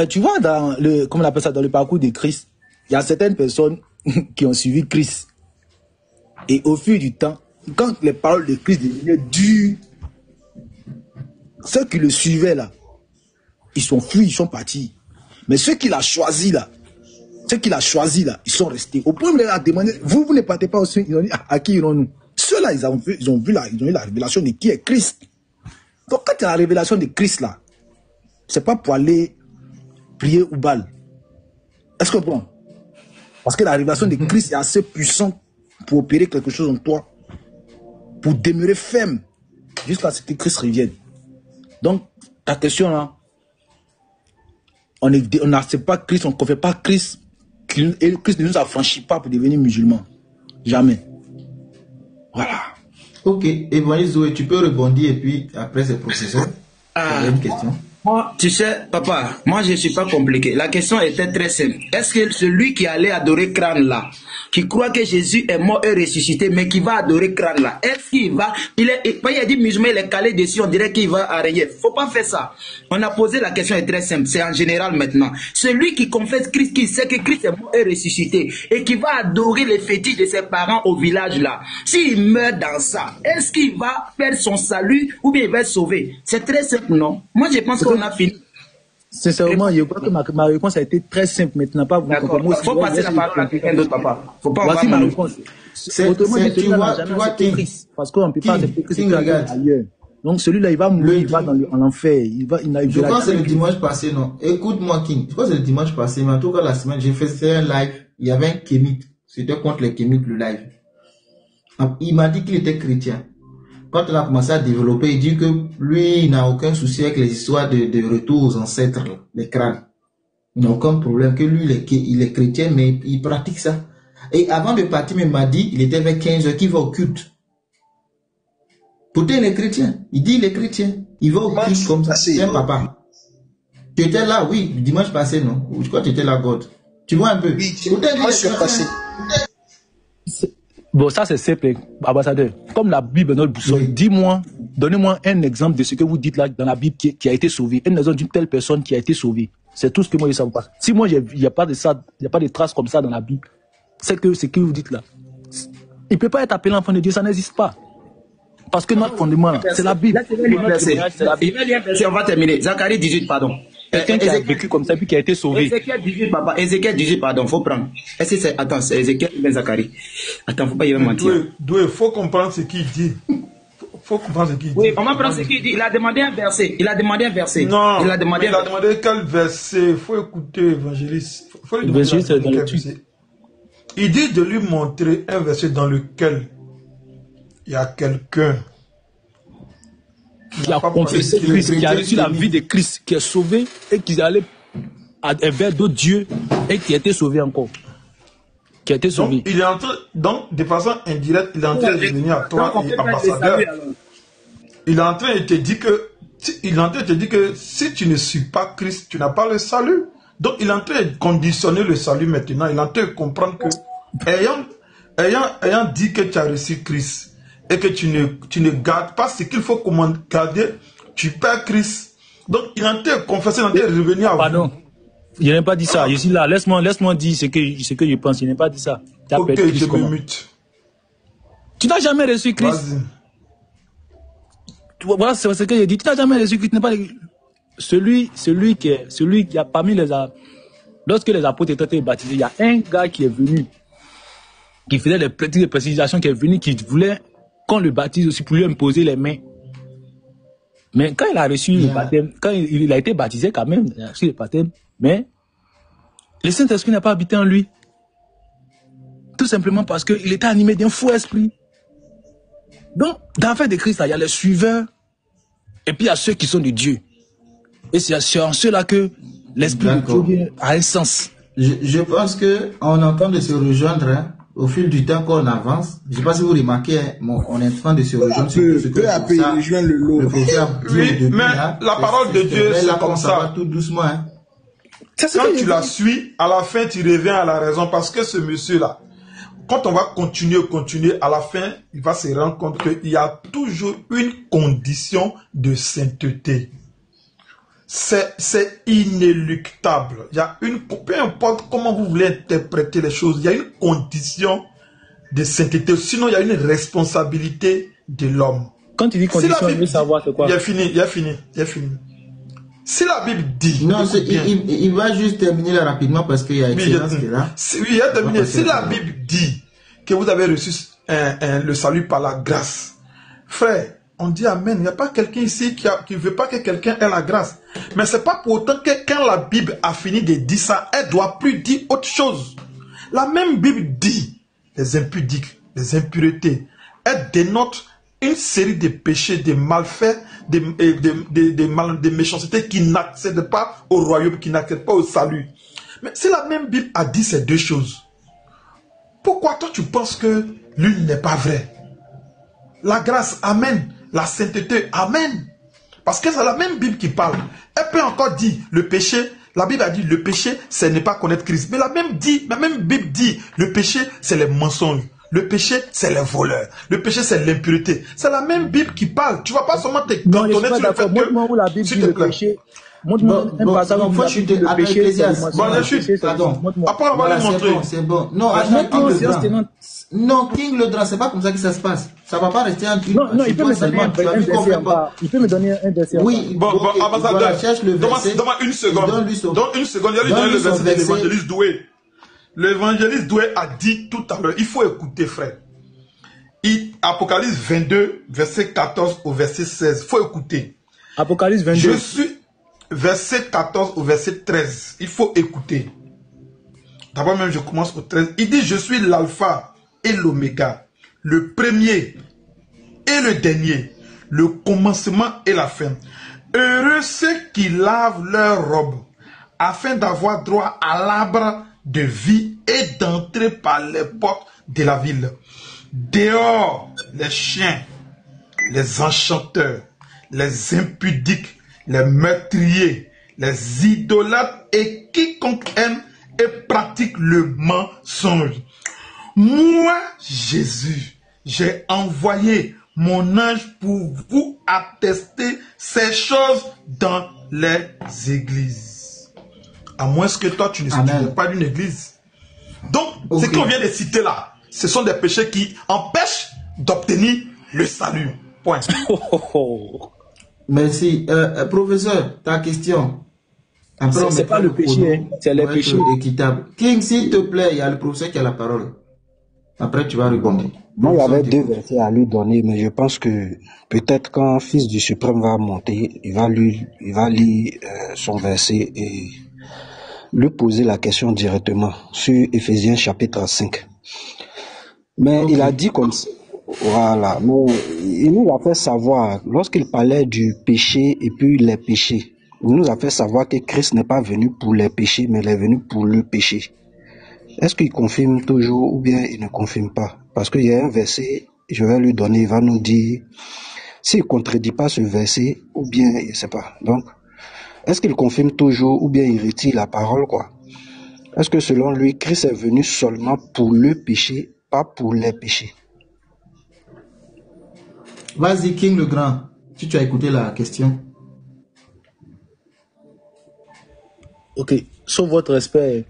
Tu vois, dans le, comment on appelle ça, dans le parcours de Christ, il y a certaines personnes qui ont suivi Christ. Et au fil du temps, quand les paroles de Christ devenaient dures, ceux qui le suivaient là, ils sont fuis, ils sont partis. Mais ceux qui l'ont choisi là, ils sont restés. Au point où il a demandé, vous ne partez pas aussi, ils ont dit, à qui irons-nous? Ceux-là, ils ont eu la révélation de qui est Christ. Donc quand il y a la révélation de Christ là, c'est pas pour aller prier au bal. Est-ce que bon? Parce que la révélation de Christ est assez puissante pour opérer quelque chose en toi, pour demeurer ferme jusqu'à ce que Christ revienne. Donc, ta question là, on n'accepte pas Christ, on ne confie pas Christ, et Christ ne nous affranchit pas pour devenir musulman. Jamais. Voilà. Ok, Évangéliste Zoé, tu peux rebondir et puis après c'est professeur. Une question. Moi, tu sais, papa, moi je ne suis pas compliqué. La question était très simple. Est-ce que celui qui allait adorer crâne là, qui croit que Jésus est mort et ressuscité, mais qui va adorer crâne là, est-ce qu'il va, il a dit musulman, il est calé dessus, on dirait qu'il va arranger. Faut pas faire ça. On a posé la question est très simple, c'est en général maintenant. Celui qui confesse Christ, qui sait que Christ est mort et ressuscité, et qui va adorer les fétiches de ses parents au village là, s'il meurt dans ça, est-ce qu'il va perdre son salut ou bien il va être sauvé? C'est très simple, non? Moi je pense qu'on a fini. Sincèrement, je crois que ma réponse a été très simple maintenant. Pas vous. Il faut passer la parole à quelqu'un d'autre, papa. Faut pas voici ma réponse. Autrement, tu vois Christ. Parce qu'on ne peut pas accepter Christ ailleurs. Donc celui-là, il va mourir, il va en enfer. Je crois que c'est le dimanche passé, non? Écoute-moi, King. Je crois que c'est le dimanche passé, mais en tout cas, la semaine, j'ai fait un live. Il y avait un kémite. C'était contre les kémites, le live. Il m'a dit qu'il était chrétien. Quand on a commencé à développer, il dit que lui, il n'a aucun souci avec les histoires de retour aux ancêtres, les crânes. Il n'a aucun problème, que lui, il est chrétien, mais il pratique ça. Et avant de partir, il m'a dit, il était vers 15 heures, qu'il va au culte. Pourtant, il est chrétien. Il dit, il est chrétien. Il va au culte comme ça. C'est un papa. Tu étais là, oui, dimanche passé, non? Je crois que tu étais là, God. Tu vois un peu? Oui, moi, je suis passé. Bon, ça c'est simple, ambassadeur. Comme la Bible est notre boussole, oui. Dis-moi, donnez-moi un exemple de ce que vous dites là dans la Bible qui a été sauvé. Un exemple d'une telle personne qui a été sauvée. C'est tout ce que moi je ne sais pas. Si moi il n'y a pas de ça, il n'y a pas de traces comme ça dans la Bible, c'est que ce que vous dites là. Il ne peut pas être appelé enfant de Dieu, ça n'existe pas. Parce que notre fondement là, c'est la Bible. On va terminer. Zacharie 18, pardon. Quelqu'un qui a vécu comme ça, puis qui a été sauvé. Ézéchiel 18, papa. Ézéchiel 18, pardon, faut prendre. Est-ce que c'est, attends, c'est Ézéchiel ou Zacharie? Attends, faut pas y mentir. Doué, faut comprendre ce qu'il dit. Faut comprendre ce qu'il dit. Oui, on va prendre ce qu'il dit. Il a demandé un verset. Non. Il a demandé quel verset? Faut écouter Évangéliste. Faut lui demander quel verset. Il dit de lui montrer un verset dans lequel il y a quelqu'un qui a confessé Christ, qui a reçu la vie de Christ, qui est sauvé et qui est allé vers d'autres dieux et qui a été sauvé encore. Qui a été sauvé. Donc, il est en train, donc de façon indirecte, il est en train de venir à toi et ambassadeur. Il est en train de te dire que, si tu ne suis pas Christ, tu n'as pas le salut. Donc il est en train de conditionner le salut maintenant. Il est en train de comprendre que, ayant dit que tu as reçu Christ, et que tu ne gardes pas ce qu'il faut garder, tu perds Christ. Donc, il est en train de confesser, il est en train de revenir à vous. Pardon, je n'ai pas dit ça. Je suis là, laisse-moi dire ce que je pense. Je n'ai pas dit ça. Ok, je me mute. Tu n'as jamais reçu Christ. Voilà, c'est ce que j'ai dit. Tu n'as jamais reçu Christ. Celui qui a parmi les apôtres, lorsque les apôtres étaient baptisés, il y a un gars qui est venu, qui faisait des petites précisations, qui est venu, qui voulait qu'on le baptise aussi pour lui imposer les mains. Mais quand il a reçu le baptême, quand il a été baptisé quand même, il a reçu le baptême, mais le Saint-Esprit n'a pas habité en lui. Tout simplement parce qu'il était animé d'un faux esprit. Donc, dans l'affaire de Christ, il y a les suiveurs, et puis il y a ceux qui sont de Dieu. Et c'est en ceux-là que l'esprit de Dieu a un sens. Je pense qu'on est en train de se rejoindre, hein. Au fil du temps qu'on avance, je ne sais pas si vous remarquez, on est en train de se rejoindre sur ce que rejoindre le lot. Oui, mais la parole de Dieu, c'est comme ça. Tout doucement, hein. Quand tu la suis, à la fin, tu reviens à la raison, parce que ce monsieur-là, quand on va continuer, à la fin, il va se rendre compte qu'il y a toujours une condition de sainteté. c'est inéluctable. Il y a peu importe comment vous voulez interpréter les choses, il y a une condition de sainteté. Sinon, il y a une responsabilité de l'homme. Quand tu dis condition, je veux savoir c'est quoi. Il a fini. Si la Bible dit... Non, il va juste terminer là rapidement parce qu'il y a Excellence qui est là. Oui, il a terminé. Si la Bible dit que vous avez reçu le salut par la grâce, frère, on dit Amen. Il n'y a pas quelqu'un ici qui ne veut pas que quelqu'un ait la grâce. Mais ce n'est pas pour autant que quand la Bible a fini de dire ça, elle ne doit plus dire autre chose. La même Bible dit les impudiques, les impuretés. Elle dénote une série de péchés, de malfaits, de méchancetés qui n'accèdent pas au royaume, qui n'accèdent pas au salut. Mais si la même Bible a dit ces deux choses, pourquoi toi tu penses que l'une n'est pas vraie? La grâce, amen. La sainteté, amen. Parce que c'est la même Bible qui parle. Elle peut encore dire le péché. La Bible a dit le péché, c'est ne pas connaître Christ. Mais la même Bible dit le péché, c'est les mensonges. Le péché, c'est les voleurs. Le péché, c'est l'impureté. C'est la même Bible qui parle. Tu ne vas pas seulement te cantonner sur le fait que... Montre-moi où la Bible dit le péché. Montre-moi un passage où la Bible dit le péché. Bon, je suis... Pardon. Après, on va le montrer. C'est bon. Non, non, King le Grand, c'est pas comme ça que ça se passe. Ça va pas rester un truc. Non, il peut me donner un verset. Il peut me donner un verset. Oui, bon, ambassadeur, donne-moi une seconde. Donne une seconde. Il y a le verset de l'évangéliste Doué. L'évangéliste Doué a dit tout à l'heure, il faut écouter, frère. Apocalypse 22, verset 14 au verset 16. Il faut écouter. Apocalypse 22. Je suis verset 14 au verset 13. Il faut écouter. D'abord même, je commence au 13. Il dit, je suis l'alpha et l'oméga, le premier et le dernier, le commencement et la fin. Heureux ceux qui lavent leurs robes, afin d'avoir droit à l'arbre de vie et d'entrer par les portes de la ville. Dehors, les chiens, les enchanteurs, les impudiques, les meurtriers, les idolâtres et quiconque aime et pratique le mensonge. Moi, Jésus, j'ai envoyé mon ange pour vous attester ces choses dans les églises. À moins que toi, tu ne sois pas d'une église. Donc, ce qu'on vient de citer là, ce sont des péchés qui empêchent d'obtenir le salut. Point. Merci. Professeur, ta question. C'est pas le péché, c'est les péchés. Équitable. King, s'il te plaît, il y a le professeur qui a la parole. Après, tu vas répondre. Moi, il y avait deux versets à lui donner, mais je pense que peut-être quand Fils du Suprême va monter, il va lire son verset et lui poser la question directement sur Éphésiens chapitre 5. Mais il a dit comme ça. Voilà. Mais il nous a fait savoir, lorsqu'il parlait du péché et puis les péchés, il nous a fait savoir que Christ n'est pas venu pour les péchés, mais il est venu pour le péché. Est-ce qu'il confirme toujours ou bien il ne confirme pas? Parce qu'il y a un verset, je vais lui donner, il va nous dire s'il ne contredit pas ce verset ou bien, je ne sais pas. Donc, est-ce qu'il confirme toujours ou bien il retire la parole, quoi? Est-ce que selon lui, Christ est venu seulement pour le péché, pas pour les péchés? Vas-y, King le Grand, si tu as écouté la question. Ok, sauf votre respect,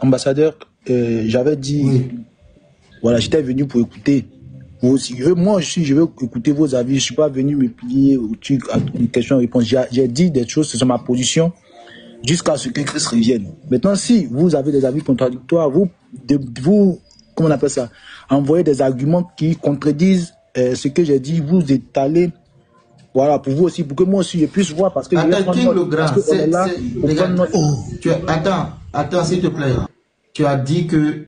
ambassadeur, j'avais dit, oui. Voilà, j'étais venu pour écouter. Vous aussi, moi aussi, je veux écouter vos avis. Je ne suis pas venu me plier au truc, à une question-réponse. J'ai dit des choses, c'est ma position, jusqu'à ce que Christ revienne. Maintenant, si vous avez des avis contradictoires, vous comment on appelle ça, envoyez des arguments qui contredisent ce que j'ai dit, vous étalez. Voilà, pour vous aussi, pour que moi aussi je puisse voir, parce que attends, King le Grand, attends, s'il te plaît. Tu as dit que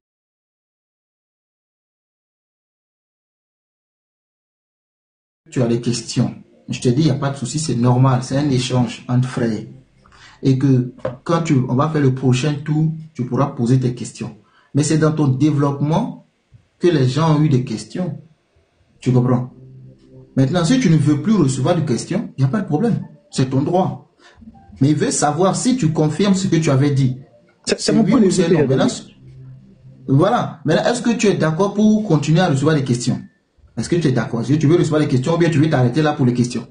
tu as des questions. Je te dis, il n'y a pas de souci, c'est normal, c'est un échange entre frères. Et que quand on va faire le prochain tour, tu pourras poser tes questions. Mais c'est dans ton développement que les gens ont eu des questions. Tu comprends? Maintenant, si tu ne veux plus recevoir de questions, il n'y a pas de problème. C'est ton droit. Mais il veut savoir si tu confirmes ce que tu avais dit. C'est mon point de vue. Voilà. Maintenant, est-ce que tu es d'accord pour continuer à recevoir des questions? Est-ce que tu es d'accord? Si tu veux recevoir des questions, ou bien tu veux t'arrêter là pour les questions?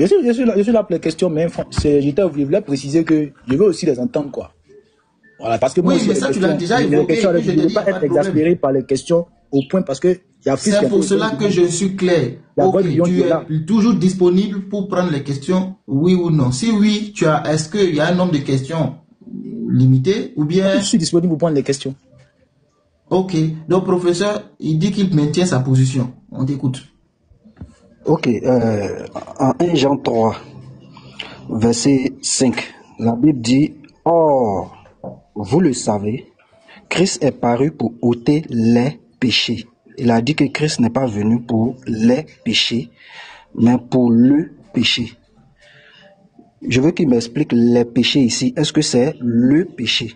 Je suis là pour les questions, mais je voulais préciser que je veux aussi les entendre, quoi. Voilà, parce que moi, oui, mais ça, tu l'as déjà évoqué. Je ne veux pas être exaspéré par les questions au point parce que c'est pour cela que je suis clair. Ok, tu es toujours disponible pour prendre les questions, oui ou non. Si oui, est-ce qu'il y a un nombre de questions limité ou bien... Je suis disponible pour prendre les questions. Ok, donc professeur, il dit qu'il maintient sa position. On t'écoute. Ok, en 1 Jean 3, verset 5, la Bible dit, « Or, vous le savez, Christ est paru pour ôter les péchés. » Il a dit que Christ n'est pas venu pour les péchés, mais pour le péché. Je veux qu'il m'explique les péchés ici. Est-ce que c'est le péché?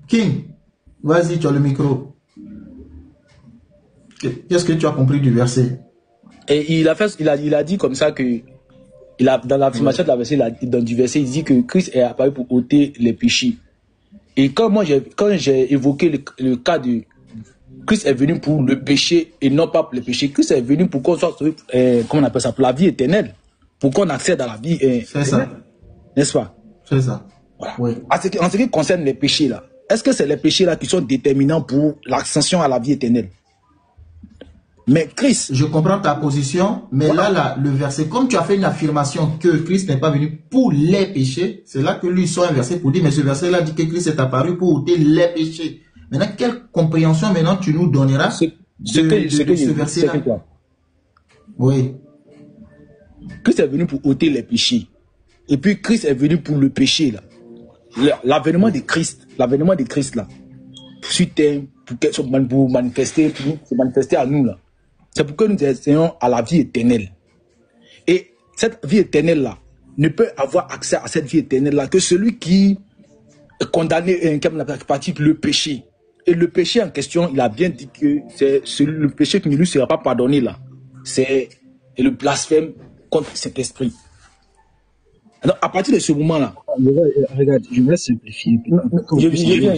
King, vas-y, tu as le micro. Qu'est-ce que tu as compris du verset? Et il a dit comme ça que dans l'affirmation de la verset, du verset, il dit que Christ est apparu pour ôter les péchés. Et quand j'ai évoqué le cas de Christ est venu pour le péché et non pas pour le péché, Christ est venu pour qu'on soit, comment on appelle ça, pour la vie éternelle, pour qu'on accède à la vie éternelle. C'est ça. N'est-ce pas? C'est ça. Voilà. Oui. En ce qui concerne les péchés là, est-ce que c'est les péchés là qui sont déterminants pour l'ascension à la vie éternelle? Mais Christ... Je comprends ta position, mais voilà. là, le verset, comme tu as fait une affirmation que Christ n'est pas venu pour les péchés, c'est là que lui sort un verset pour dire, mais ce verset-là dit que Christ est apparu pour ôter les péchés. Maintenant, quelle compréhension maintenant tu nous donneras de ce verset-là? Oui. Christ est venu pour ôter les péchés. Et puis Christ est venu pour le péché là. L'avènement de Christ là, sur terre, pour manifester, se manifester à nous là. C'est pour que nous essayons à la vie éternelle. Et cette vie éternelle là ne peut avoir accès à cette vie éternelle là que celui qui est condamné, comme la pratique le péché. Et le péché en question, il a bien dit que c'est le péché qui ne lui sera pas pardonné là. C'est le blasphème contre cet esprit. Alors, à partir de ce moment-là... Regarde, je vais simplifier. Je viens.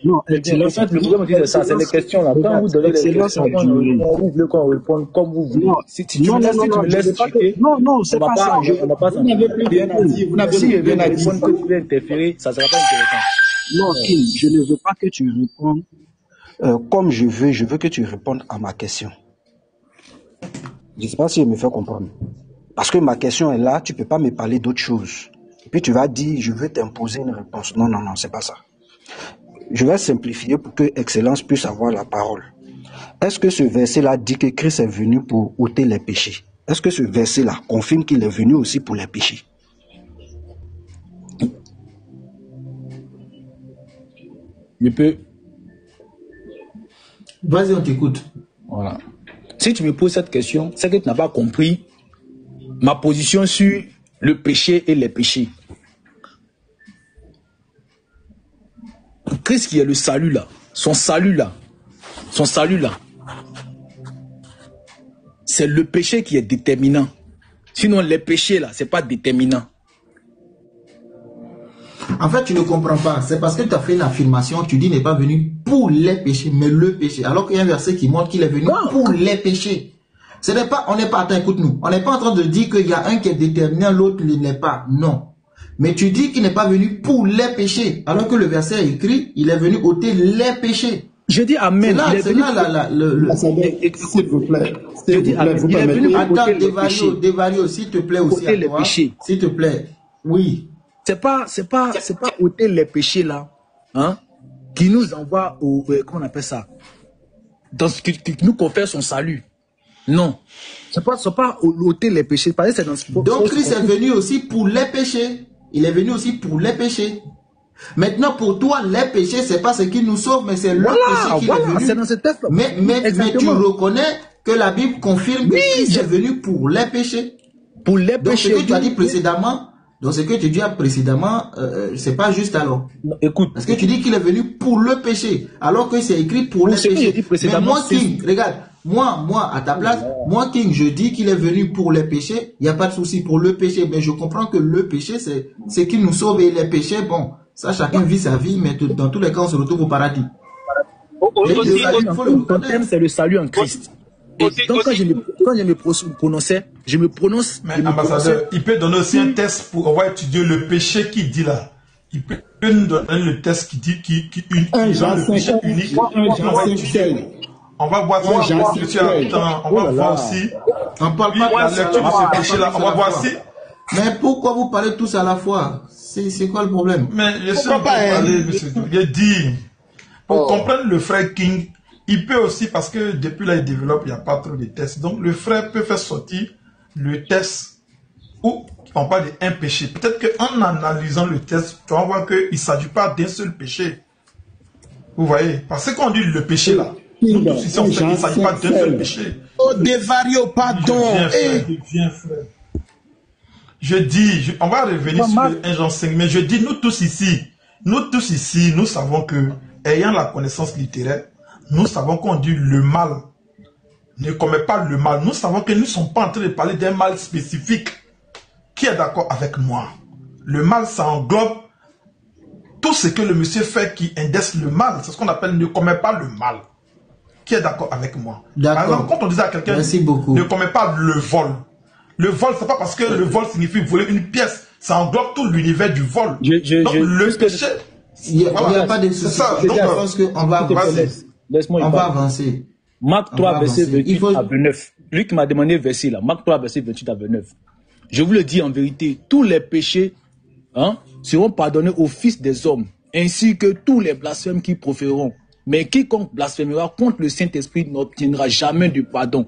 Non, excellent. Le problème, c'est les questions là. Quand vous donnez les questions, vous voulez qu'on réponde comme vous voulez. Si tu me laisses discuter... Non, c'est pas ça. Vous n'avez plus rien à dire. Vous n'avez plus rien à dire. Que tu veux interférer, ça ne sera pas intéressant. Non, Kim, je ne veux pas que tu répondes comme je veux. Je veux que tu répondes à ma question. Je ne sais pas si je me fais comprendre. Parce que ma question est là, tu ne peux pas me parler d'autre chose. Et puis tu vas dire, je veux t'imposer une réponse. Non, c'est pas ça. Je vais simplifier pour que Excellence puisse avoir la parole. Est-ce que ce verset-là dit que Christ est venu pour ôter les péchés? Est-ce que ce verset-là confirme qu'il est venu aussi pour les péchés? Je peux... Vas-y, on t'écoute. Voilà. Si tu me poses cette question, c'est que tu n'as pas compris ma position sur le péché et les péchés. Christ qui est le salut là, son salut là, c'est le péché qui est déterminant. Sinon les péchés là, c'est pas déterminant. En fait, tu ne comprends pas. C'est parce que tu as fait une affirmation, tu dis n'est pas venu pour les péchés, mais le péché. Alors qu'il y a un verset qui montre qu'il est venu pour les péchés. On n'est pas, attends, écoute-nous. On n'est pas en train de dire qu'il y a un qui est déterminant, l'autre ne l'est pas. Non. Mais tu dis qu'il n'est pas venu pour les péchés. Alors que le verset est écrit, il est venu ôter les péchés. Je dis amen. C'est là, s'il vous plaît. Je dis amen. Il est venu pour ôter les péchés. Dévario, s'il te plaît aussi à toi. S'il te plaît. Oui. C'est pas ôter les péchés là, hein, qui nous envoie au, comment on appelle ça, qui nous confère son salut. Non, c'est pas ôter les péchés. Donc Christ est venu aussi pour les péchés. Il est venu aussi pour les péchés. Maintenant pour toi les péchés c'est pas ce qui nous sauve, mais c'est le péché qui est venu. C'est dans ce texte. Mais tu reconnais que la Bible confirme que Christ est venu pour les péchés. Pour les péchés. Donc ce que tu as dit précédemment. Donc ce que tu dis précédemment, c'est pas juste alors. Non, écoute. Parce que tu dis qu'il est venu pour le péché, alors que c'est écrit pour les péchés. Mais moi, King, regarde, moi, à ta place, moi, King, je dis qu'il est venu pour les péchés, il n'y a pas de souci pour le péché, mais je comprends que le péché, c'est qu'il nous sauve et les péchés, bon, ça, chacun vit sa vie, mais dans tous les cas, on se retrouve au paradis. Le thème, c'est le salut en Christ. donc quand je me prononçais, je me prononce. Mais ambassadeur, il peut donner aussi un test pour avoir étudié le péché qu'il dit là. Il peut nous donner le test qui dit le péché unique. On va voir ça. On va voir aussi. On parle pas la lecture de ce péché-là. On va voir si. Mais pourquoi vous parlez tous à la fois? C'est quoi le problème? Mais je sais pas parler, monsieur. Je dis, pour comprendre le frère King, il peut aussi, parce que depuis là, il développe, il n'y a pas trop de tests. Donc, le frère peut faire sortir le test où on parle d'un péché. Peut-être qu'en analysant le test, tu vas voir qu'il ne s'agit pas d'un seul péché. Vous voyez? Parce que quand on dit le péché là, nous tous ici, on sait qu'il ne s'agit pas d'un seul péché. Oh, Devario, pardon. Viens, frère. Je dis, on va revenir sur le 1 Jean 5, mais je dis, nous tous ici, nous savons que, ayant la connaissance littéraire, nous savons qu'on dit le mal ne commet pas le mal. Nous savons que nous ne sommes pas en train de parler d'un mal spécifique. Qui est d'accord avec moi? Le mal, ça englobe tout ce que le monsieur fait qui indexe le mal. C'est ce qu'on appelle ne commet pas le mal. Qui est d'accord avec moi? Par exemple, quand on disait à quelqu'un ne commet pas le vol. Le vol, c'est pas parce que le vol signifie voler une pièce. Ça englobe tout l'univers du vol. Donc le péché... Il n'y a pas de souci. Je pense qu'on va avancer. Laisse-moi avancer. Marc 3, verset 28 à 29. Lui qui m'a demandé verset là. Marc 3, verset 28 à 29. Je vous le dis en vérité, tous les péchés seront pardonnés aux fils des hommes, ainsi que tous les blasphèmes qu'ils proféreront. Mais quiconque blasphémera contre le Saint-Esprit n'obtiendra jamais de pardon.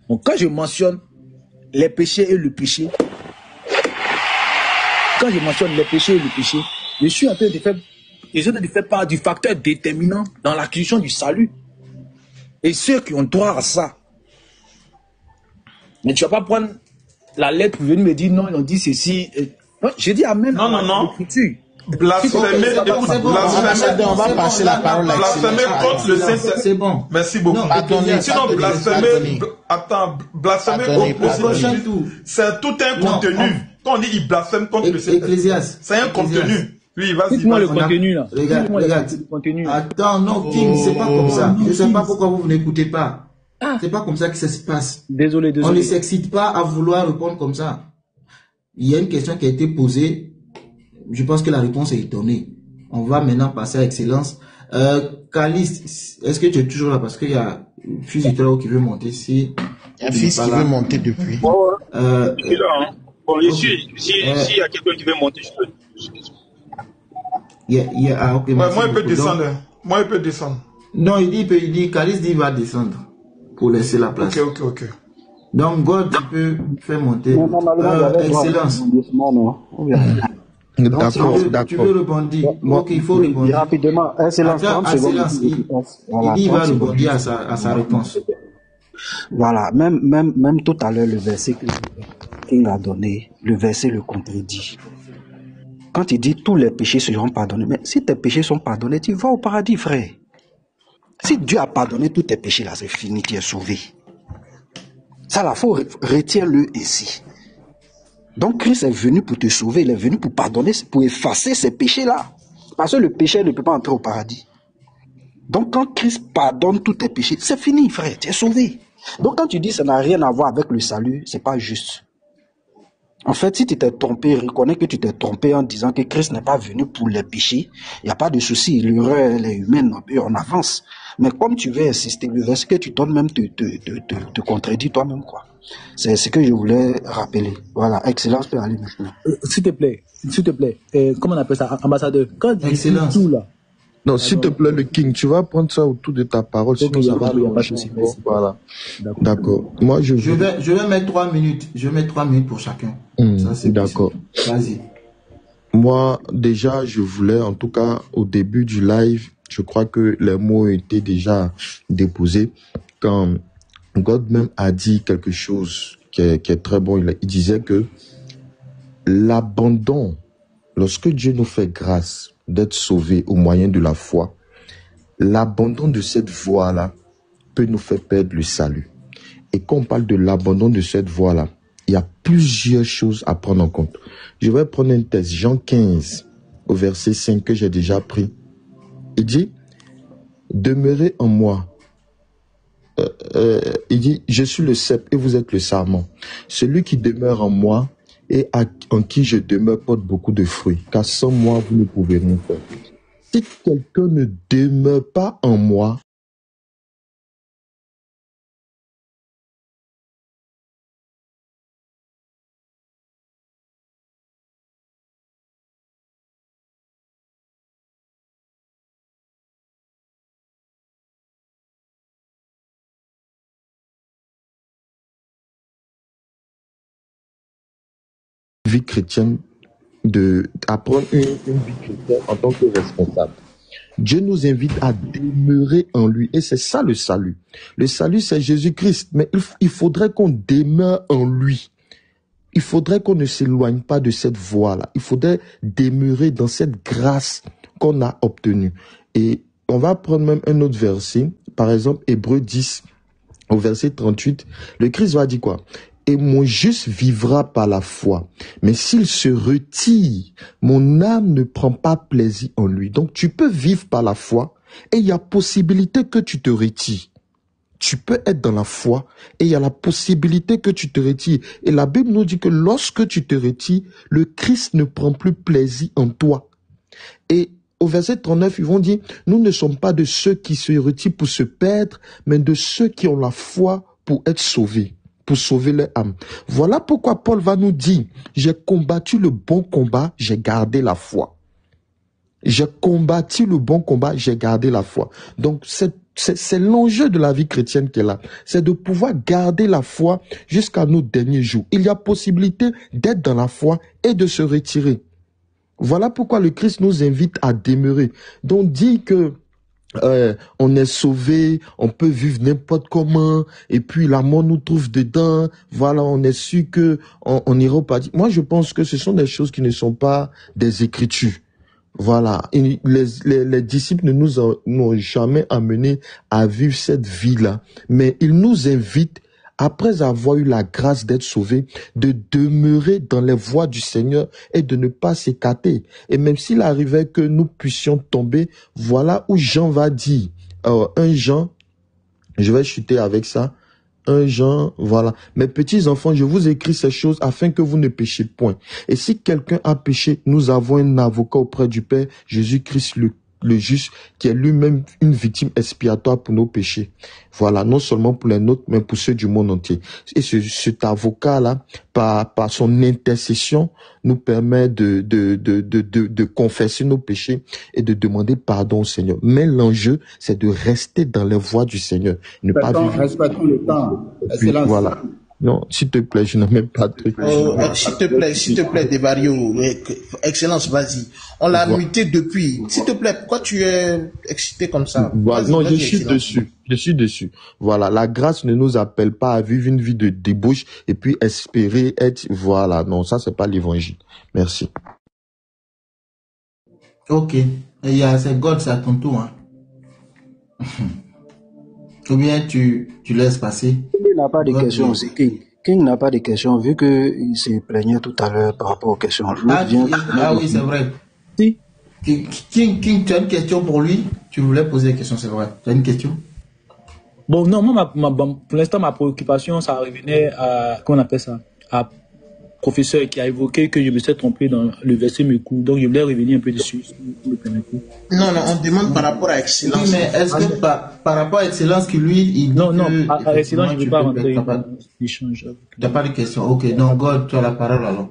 Donc quand je mentionne les péchés et le péché, je suis en train de faire part du facteur déterminant dans l'acquisition du salut. Et ceux qui ont droit à ça. Mais tu ne vas pas prendre la lettre pour venir me dire non, ils ont dit ceci. Non, j'ai dit amen. Non. Blasphémer, on va passer la parole là-dessus. Blasphémer contre le Saint-Esprit. C'est bon. Merci beaucoup. Sinon, blasphémer contre le Saint-Esprit, c'est tout un contenu. Quand on dit il blasphème contre le Saint-Esprit, c'est un contenu. Oui, vas-y. Dites-moi le contenu là. Regarde. Attends, non, King, c'est pas comme ça. Je ne sais pas pourquoi vous n'écoutez pas. C'est pas comme ça que ça se passe. Désolé. On ne s'excite pas à vouloir répondre comme ça. Il y a une question qui a été posée. Je pense que la réponse est donnée. On va maintenant passer à Excellence. Calice, est-ce que tu es toujours là? Parce qu'il y a un fils de qui veut monter. Si un fils qui veut monter depuis. Je suis là. Hein. Bon, s'il y a quelqu'un qui veut monter, je peux. Okay, moi, il peut descendre. Non, il dit, Calice dit, il va descendre pour laisser la place. Ok. Donc, God, tu peux faire monter. Excellence. D'accord. Tu veux rebondir. Ok, il faut rebondir. Rapidement, Excellence. Il dit, il va rebondir à sa réponse. Voilà, même tout à l'heure, le verset que King a donné, le verset le contredit. Quand il dit tous les péchés seront pardonnés, mais si tes péchés sont pardonnés, tu vas au paradis, frère. Si Dieu a pardonné tous tes péchés, là, c'est fini, tu es sauvé. Ça, là, faut retiens-le ici. Donc, Christ est venu pour te sauver, il est venu pour pardonner, pour effacer ces péchés-là. Parce que le péché ne peut pas entrer au paradis. Donc, quand Christ pardonne tous tes péchés, c'est fini, frère, tu es sauvé. Donc, quand tu dis que ça n'a rien à voir avec le salut, c'est pas juste. En fait, si tu t'es trompé, reconnais que tu t'es trompé en disant que Christ n'est pas venu pour les péchés, il n'y a pas de souci, l'erreur elle est humaine, on avance. Mais comme tu veux insister, le verset que tu donnes même te contredit toi-même, quoi. C'est ce que je voulais rappeler. Voilà, Excellence peut aller maintenant. S'il te plaît, comment on appelle ça, ambassadeur? Quand Excellence. Tout là. Non, s'il te plaît, le King, tu vas prendre ça autour de ta parole. Okay, il n'y a pas de souci. Voilà. D'accord. Moi, je vais mettre 3 minutes. Je vais mettre 3 minutes pour chacun. Ça, c'est d'accord. Vas-y. Moi, déjà, je voulais, en tout cas, au début du live, je crois que les mots étaient déjà déposés. Quand God même a dit quelque chose qui est très bon, il disait que l'abandon, lorsque Dieu nous fait grâce d'être sauvés au moyen de la foi, l'abandon de cette voie-là peut nous faire perdre le salut. Et quand on parle de l'abandon de cette voie-là, il y a plusieurs choses à prendre en compte. Je vais prendre un texte, Jean 15, au verset 5 que j'ai déjà pris. Il dit, demeurez en moi. Il dit, je suis le cep et vous êtes le sarment. Celui qui demeure en moi et en qui je demeure porte beaucoup de fruits, car sans moi, vous ne pouvez rien faire. Si quelqu'un ne demeure pas en moi, vie chrétienne, d'apprendre une vie chrétienne en tant que responsable. Dieu nous invite à demeurer en lui et c'est ça le salut. Le salut, c'est Jésus-Christ, mais il faudrait qu'on demeure en lui. Il faudrait qu'on ne s'éloigne pas de cette voie-là. Il faudrait demeurer dans cette grâce qu'on a obtenue. Et on va prendre même un autre verset, par exemple Hébreux 10, au verset 38. Le Christ va dire quoi? Et mon juste vivra par la foi. Mais s'il se retire, mon âme ne prend pas plaisir en lui. Donc tu peux vivre par la foi et il y a possibilité que tu te retires. Tu peux être dans la foi et il y a la possibilité que tu te retires. Et la Bible nous dit que lorsque tu te retires, le Christ ne prend plus plaisir en toi. Et au verset 39, ils vont dire, nous ne sommes pas de ceux qui se retirent pour se perdre, mais de ceux qui ont la foi pour être sauvés, pour sauver leur âme. Voilà pourquoi Paul va nous dire, j'ai combattu le bon combat, j'ai gardé la foi. J'ai combattu le bon combat, j'ai gardé la foi. Donc, c'est l'enjeu de la vie chrétienne qui est là. C'est de pouvoir garder la foi jusqu'à nos derniers jours. Il y a possibilité d'être dans la foi et de se retirer. Voilà pourquoi le Christ nous invite à demeurer. Donc, dit que on est sauvé, on peut vivre n'importe comment, et puis la mort nous trouve dedans. Voilà, on est sûr que on ira au paradis. Moi, je pense que ce sont des choses qui ne sont pas des écritures. Voilà, et les disciples ne nous ont jamais amenés à vivre cette vie-là, mais ils nous invitent, après avoir eu la grâce d'être sauvés, de demeurer dans les voies du Seigneur et de ne pas s'écarter. Et même s'il arrivait que nous puissions tomber, voilà où Jean va dire, 1 Jean, je vais chuter avec ça, 1 Jean, voilà. Mes petits enfants, je vous écris ces choses afin que vous ne péchiez point. Et si quelqu'un a péché, nous avons un avocat auprès du Père, Jésus-Christ le juste, qui est lui-même une victime expiatoire pour nos péchés. Voilà, non seulement pour les nôtres, mais pour ceux du monde entier. Et cet avocat-là, par son intercession, nous permet de confesser nos péchés et de demander pardon au Seigneur. Mais l'enjeu, c'est de rester dans les voies du Seigneur. Ne pas vivre. Respectons le temps. Puis, voilà. Non, s'il te plaît, je n'ai même pas de truc. S'il te plaît, Devario, Excellence, vas-y. On l'a muté depuis. S'il te plaît, pourquoi tu es excité comme ça? Voilà. Non, je suis dessus. Je suis dessus. Voilà, la grâce ne nous appelle pas à vivre une vie de débauche et puis espérer être... Voilà, non, ça, c'est pas l'évangile. Merci. Ok. Et il y a ces God, c'est à ton tour, hein. Ou bien tu laisses passer. Il n'a pas de questions, c'est King. King n'a pas de questions, vu qu'il se plaignait tout à l'heure par rapport aux questions. Ah oui, c'est vrai. Si. King, tu as une question pour lui? Tu voulais poser des questions, c'est vrai. Tu as une question? Bon, non, moi, pour l'instant, ma préoccupation, ça revenait à, comment on appelle ça, à professeur qui a évoqué que je me suis trompé dans le verset Mekou. Donc, je voulais revenir un peu dessus, si vous me permettez. Non, on demande par rapport à Excellence. Oui, mais est-ce que par rapport à Excellence, qui lui, il dit non, à Excellence, je ne veux pas rentrer dans l'échange. Tu n'as pas de question. Ok, donc, God, tu as la parole alors.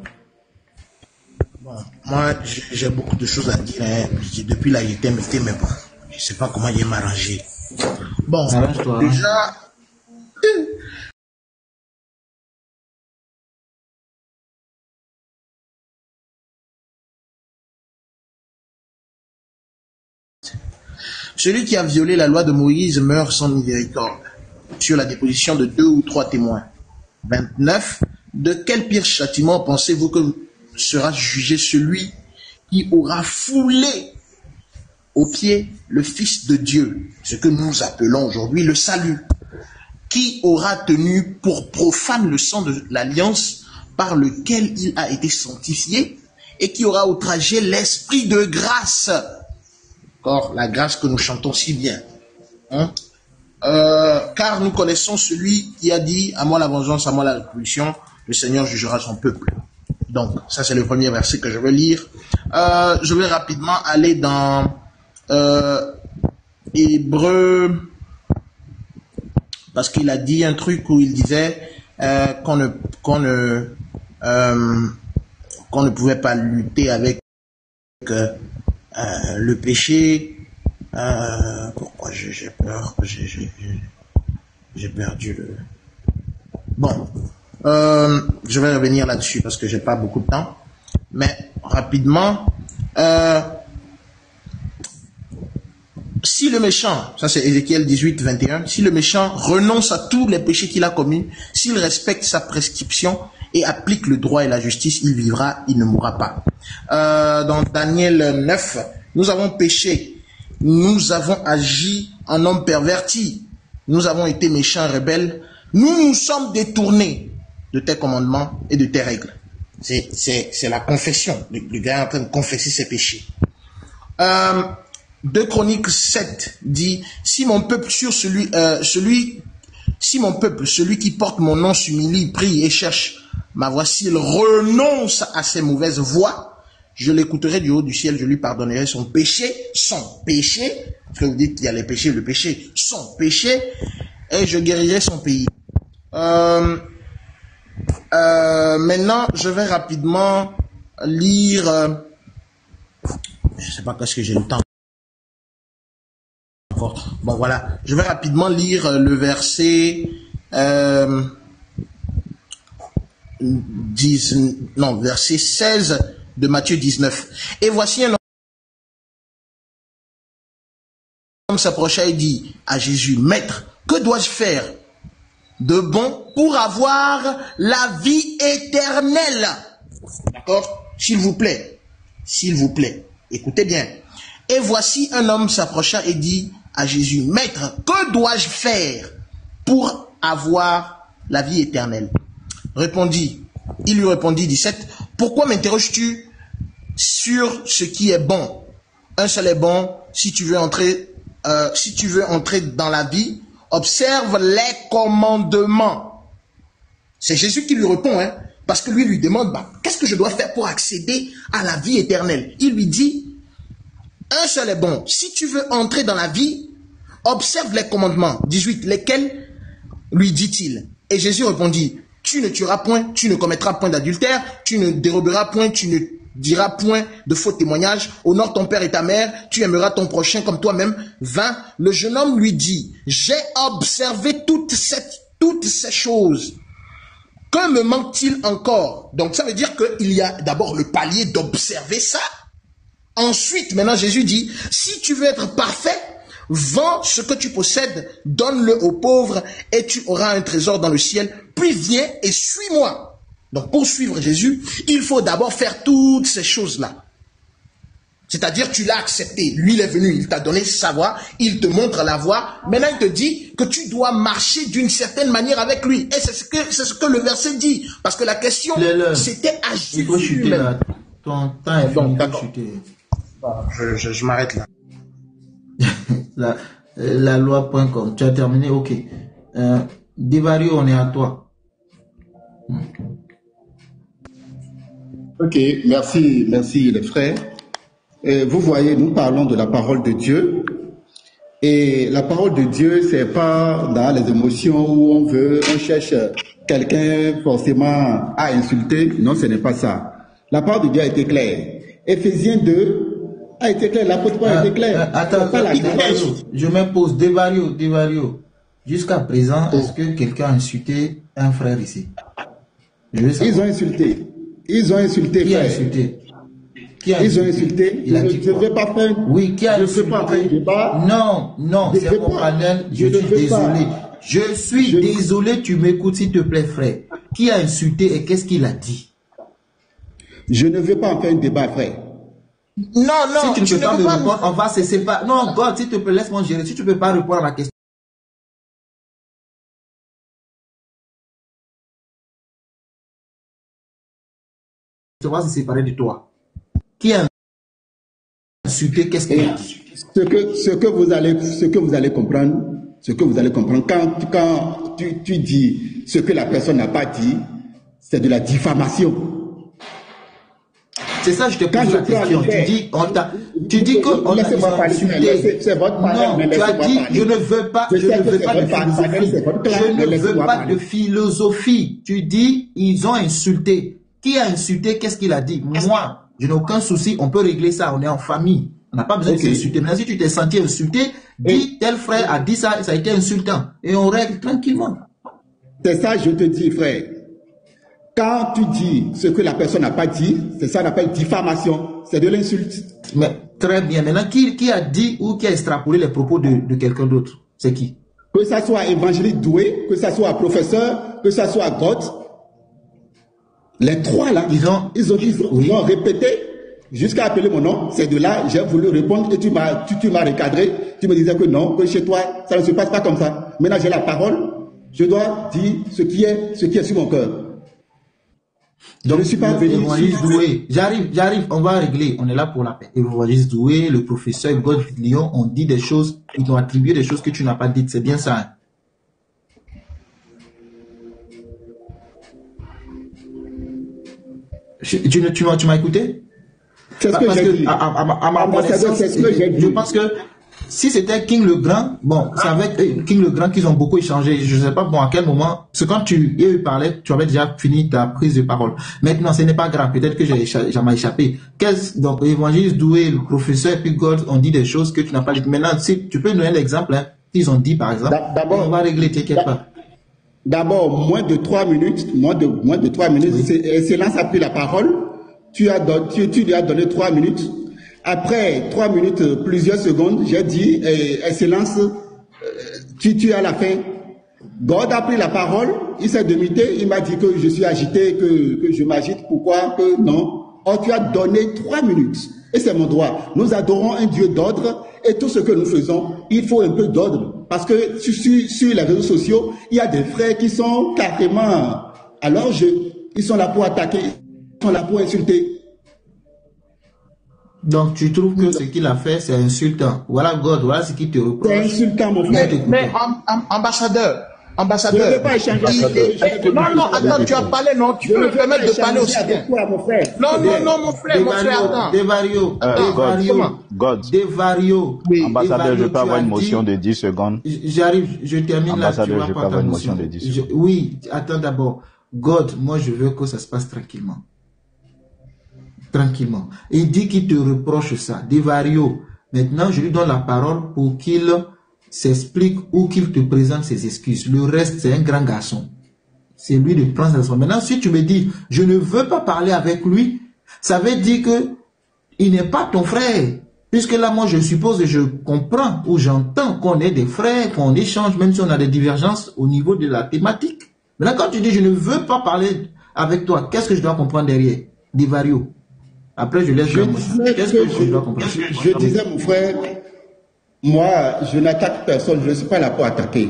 Bon, moi, j'ai beaucoup de choses à dire. Hein. Depuis là, j'étais mais pas. Je ne sais pas comment je vais m'arranger. Bon, déjà... Celui qui a violé la loi de Moïse meurt sans miséricorde, sur la déposition de 2 ou 3 témoins. 29. De quel pire châtiment pensez-vous que sera jugé celui qui aura foulé aux pieds le Fils de Dieu, ce que nous appelons aujourd'hui le salut, qui aura tenu pour profane le sang de l'alliance par lequel il a été sanctifié et qui aura outragé l'esprit de grâce. Or, la grâce que nous chantons si bien. Hein? Car nous connaissons celui qui a dit, à moi la vengeance, à moi la rétribution, le Seigneur jugera son peuple. Donc, ça c'est le premier verset que je veux lire. Je vais rapidement aller dans Hébreux, parce qu'il a dit un truc où il disait qu'on ne pouvait pas lutter avec le péché. Pourquoi j'ai peur? J'ai perdu le... Bon, je vais revenir là-dessus parce que j'ai pas beaucoup de temps. Mais rapidement, si le méchant, ça c'est Ézéchiel 18, 21, si le méchant renonce à tous les péchés qu'il a commis, s'il respecte sa prescription et applique le droit et la justice, il vivra, il ne mourra pas. Dans Daniel 9, nous avons péché. Nous avons agi en homme perverti. Nous avons été méchants, rebelles. Nous nous sommes détournés de tes commandements et de tes règles. C'est la confession. Le gars est en train de confesser ses péchés. 2 Chroniques 7 dit, si mon peuple celui qui porte mon nom s'humilie, prie et cherche ma voix, s'il renonce à ses mauvaises voies, je l'écouterai du haut du ciel, je lui pardonnerai son péché, parce que vous dites qu'il y a les péchés, le péché, son péché, et je guérirai son pays. Maintenant, je vais rapidement lire, je sais pas qu'est-ce que j'ai le temps. Bon, voilà, je vais rapidement lire le verset, verset 16 de Matthieu 19. Et voici un homme s'approcha et dit à Jésus, Maître, que dois-je faire de bon pour avoir la vie éternelle? D'accord? S'il vous plaît, écoutez bien. Et voici un homme s'approcha et dit à Jésus, Maître, que dois-je faire pour avoir la vie éternelle? Il lui répondit, 17, pourquoi m'interroges-tu sur ce qui est bon? Un seul est bon, si tu veux entrer dans la vie, observe les commandements. C'est Jésus qui lui répond, hein, parce que lui demande, qu'est-ce que je dois faire pour accéder à la vie éternelle? Il lui dit, un seul est bon, si tu veux entrer dans la vie, observe les commandements. 18, lesquels, lui dit-il. Et Jésus répondit, tu ne tueras point, tu ne commettras point d'adultère, tu ne déroberas point, tu ne diras point de faux témoignages, honore ton père et ta mère, tu aimeras ton prochain comme toi-même. 20, le jeune homme lui dit, j'ai observé toutes ces choses. Que me manque-t-il encore? Donc ça veut dire qu'il y a d'abord le palier d'observer ça. Ensuite, maintenant Jésus dit, si tu veux être parfait, vends ce que tu possèdes, donne-le aux pauvres et tu auras un trésor dans le ciel. Puis viens et suis-moi. Donc pour suivre Jésus, il faut d'abord faire toutes ces choses-là. C'est-à-dire tu l'as accepté. Lui il est venu, il t'a donné sa voie, il te montre la voie. Maintenant il te dit que tu dois marcher d'une certaine manière avec lui. Et c'est ce que le verset dit. Parce que la question c'était à Jésus. Il faut chuter là. Ton temps est fini. Donc, chuter. Je m'arrête là. La loi.com. Tu as terminé? Ok. Divario, on est à toi. Ok, merci les frères. Vous voyez, nous parlons de la parole de Dieu. Et la parole de Dieu, c'est pas dans les émotions où on cherche quelqu'un forcément à insulter. Non, ce n'est pas ça. La parole de Dieu a été claire. Éphésiens 2 a été clair, l'apôtre Paul a été clair. Attends, je m'impose, Divario. Jusqu'à présent, est-ce que quelqu'un a insulté un frère ici? Ils ont insulté. Qui frère. A insulté? Ils ont insulté. Il a dit je ne vais pas faire. Oui, qui a insulté? Je ne fais pas un débat. Non, c'est mon panel. Je suis désolé. Je suis désolé, tu m'écoutes s'il te plaît, frère. Qui a insulté et qu'est-ce qu'il a dit? Je ne veux pas en faire un débat, frère. Non, si tu ne peux pas me répondre, on va cesser pas. Non, God, s'il te plaît, laisse-moi gérer. Si tu ne peux pas répondre à ma question. va se séparer de toi. Qui a insulté, qu'est-ce qu'il a dit? Ce que vous allez comprendre, quand tu dis ce que la personne n'a pas dit, c'est de la diffamation. C'est ça, je te pose la question. Tu dis qu'on t'a insulté. Non, tu as dit, je ne veux pas de philosophie. Tu dis, ils ont insulté. Qui a insulté? Qu'est-ce qu'il a dit? Moi, je n'ai aucun souci. On peut régler ça. On est en famille. On n'a pas besoin de s'insulter. Maintenant, si tu t'es senti insulté, dis, tel frère a dit ça, ça a été insultant. Et on règle tranquillement. C'est ça, je te dis, frère. Quand tu dis ce que la personne n'a pas dit, c'est ça qu'on appelle diffamation. C'est de l'insulte. Mais très bien. Maintenant, qui a dit ou qui a extrapolé les propos de quelqu'un d'autre? C'est qui? Que ça soit évangéliste doué, que ça soit professeur, que ça soit God. Les trois là, ils ont répété jusqu'à appeler mon nom. C'est de là, j'ai voulu répondre et tu m'as recadré. Tu me disais que non, que chez toi, ça ne se passe pas comme ça. Maintenant, j'ai la parole. Je dois dire ce qui est sur mon cœur. Donc, je ne suis pas venu. Doué. J'arrive, on va régler. On est là pour la paix. Évangéliste Doué, le professeur God Lyon ont dit des choses, ils ont attribué des choses que tu n'as pas dites. C'est bien ça. Hein? Tu m'as écouté? C'est ce que j'ai dit. À ma connaissance, je pense que si c'était King le Grand, bon, c'est avec King le Grand qu'ils ont beaucoup échangé. Je ne sais pas bon à quel moment. Parce que quand tu y parlais, tu avais déjà fini ta prise de parole. Maintenant, ce n'est pas grave. Peut-être que j'en ai échappé. Donc, Évangéliste Doué, le professeur et puis God ont dit des choses que tu n'as pas dit. Maintenant, si tu peux nous donner l'exemple, hein, qu'ils ont dit par exemple. D'abord, on va régler, t'inquiète pas. D'abord, moins de 3 minutes, oui. Excellence a pris la parole. Tu lui as donné 3 minutes. Après 3 minutes, plusieurs secondes, j'ai dit, Excellence, tu as la fin. God a pris la parole, il s'est demité, il m'a dit que je suis agité, que je m'agite, pourquoi, que non. Or, tu as donné 3 minutes. Et c'est mon droit. Nous adorons un Dieu d'ordre et tout ce que nous faisons, il faut un peu d'ordre. Parce que sur les réseaux sociaux, il y a des frères qui sont carrément à leur jeu. Ils sont là pour attaquer, ils sont là pour insulter. Donc tu trouves que ce qu'il a fait, c'est insultant. Voilà God, voilà ce qu'il te reproche. C'est insultant, mon frère. Mais ambassadeur. Je ne veux pas échanger. Non, attends, tu as parlé, non, tu peux me permettre de parler aussi bien. Non, mon frère, attends. Devario. Oui. Ambassadeur, je peux avoir une motion de 10 secondes. J'arrive, je termine là. Ambassadeur, je peux avoir une motion de 10 secondes. Oui, attends d'abord. God, moi je veux que ça se passe tranquillement. Tranquillement. Il dit qu'il te reproche ça. Devario. Maintenant, je lui donne la parole pour qu'il s'explique ou qu'il te présente ses excuses. Le reste, c'est un grand garçon. C'est lui de prendre ses excuses. Maintenant, si tu me dis, je ne veux pas parler avec lui, ça veut dire que il n'est pas ton frère. Puisque là, moi, je suppose et je comprends ou j'entends qu'on est des frères, qu'on échange, même si on a des divergences au niveau de la thématique. Maintenant, quand tu dis, je ne veux pas parler avec toi, qu'est-ce que je dois comprendre derrière? Devario. Après, je laisse qu'est-ce que je dois comprendre? Je disais, mon frère, moi, je n'attaque personne, je ne suis pas là pour attaquer.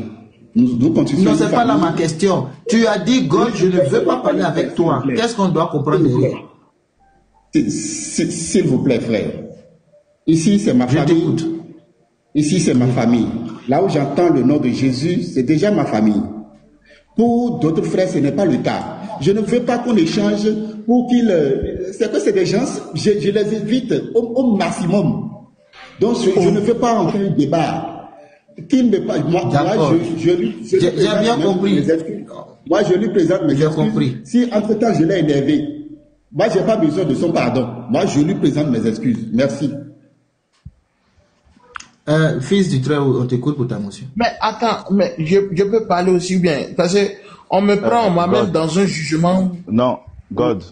Nous continuons. Non, c'est pas là ma question. Tu as dit, God, je ne veux pas parler avec toi. Qu'est-ce qu'on doit comprendre derrière? S'il vous plaît, frère. Ici, c'est ma famille. Ici, c'est ma famille. Là où j'entends le nom de Jésus, c'est déjà ma famille. Pour d'autres frères, ce n'est pas le cas. Je ne veux pas qu'on échange pour qu'ils... C'est que c'est des gens, je les évite au maximum. Donc, je ne veux pas entrer un débat. Qu'il me parle. Moi, j'ai bien compris. Moi, je lui présente mes excuses. Compris. Si, entre-temps, je l'ai énervé, moi, je n'ai pas besoin de son pardon. Moi, je lui présente mes excuses. Merci. Fils du Très-Haut, on t'écoute pour ta motion. Mais attends, mais je peux parler aussi bien. Parce que on me prend moi-même dans un jugement. Non, God,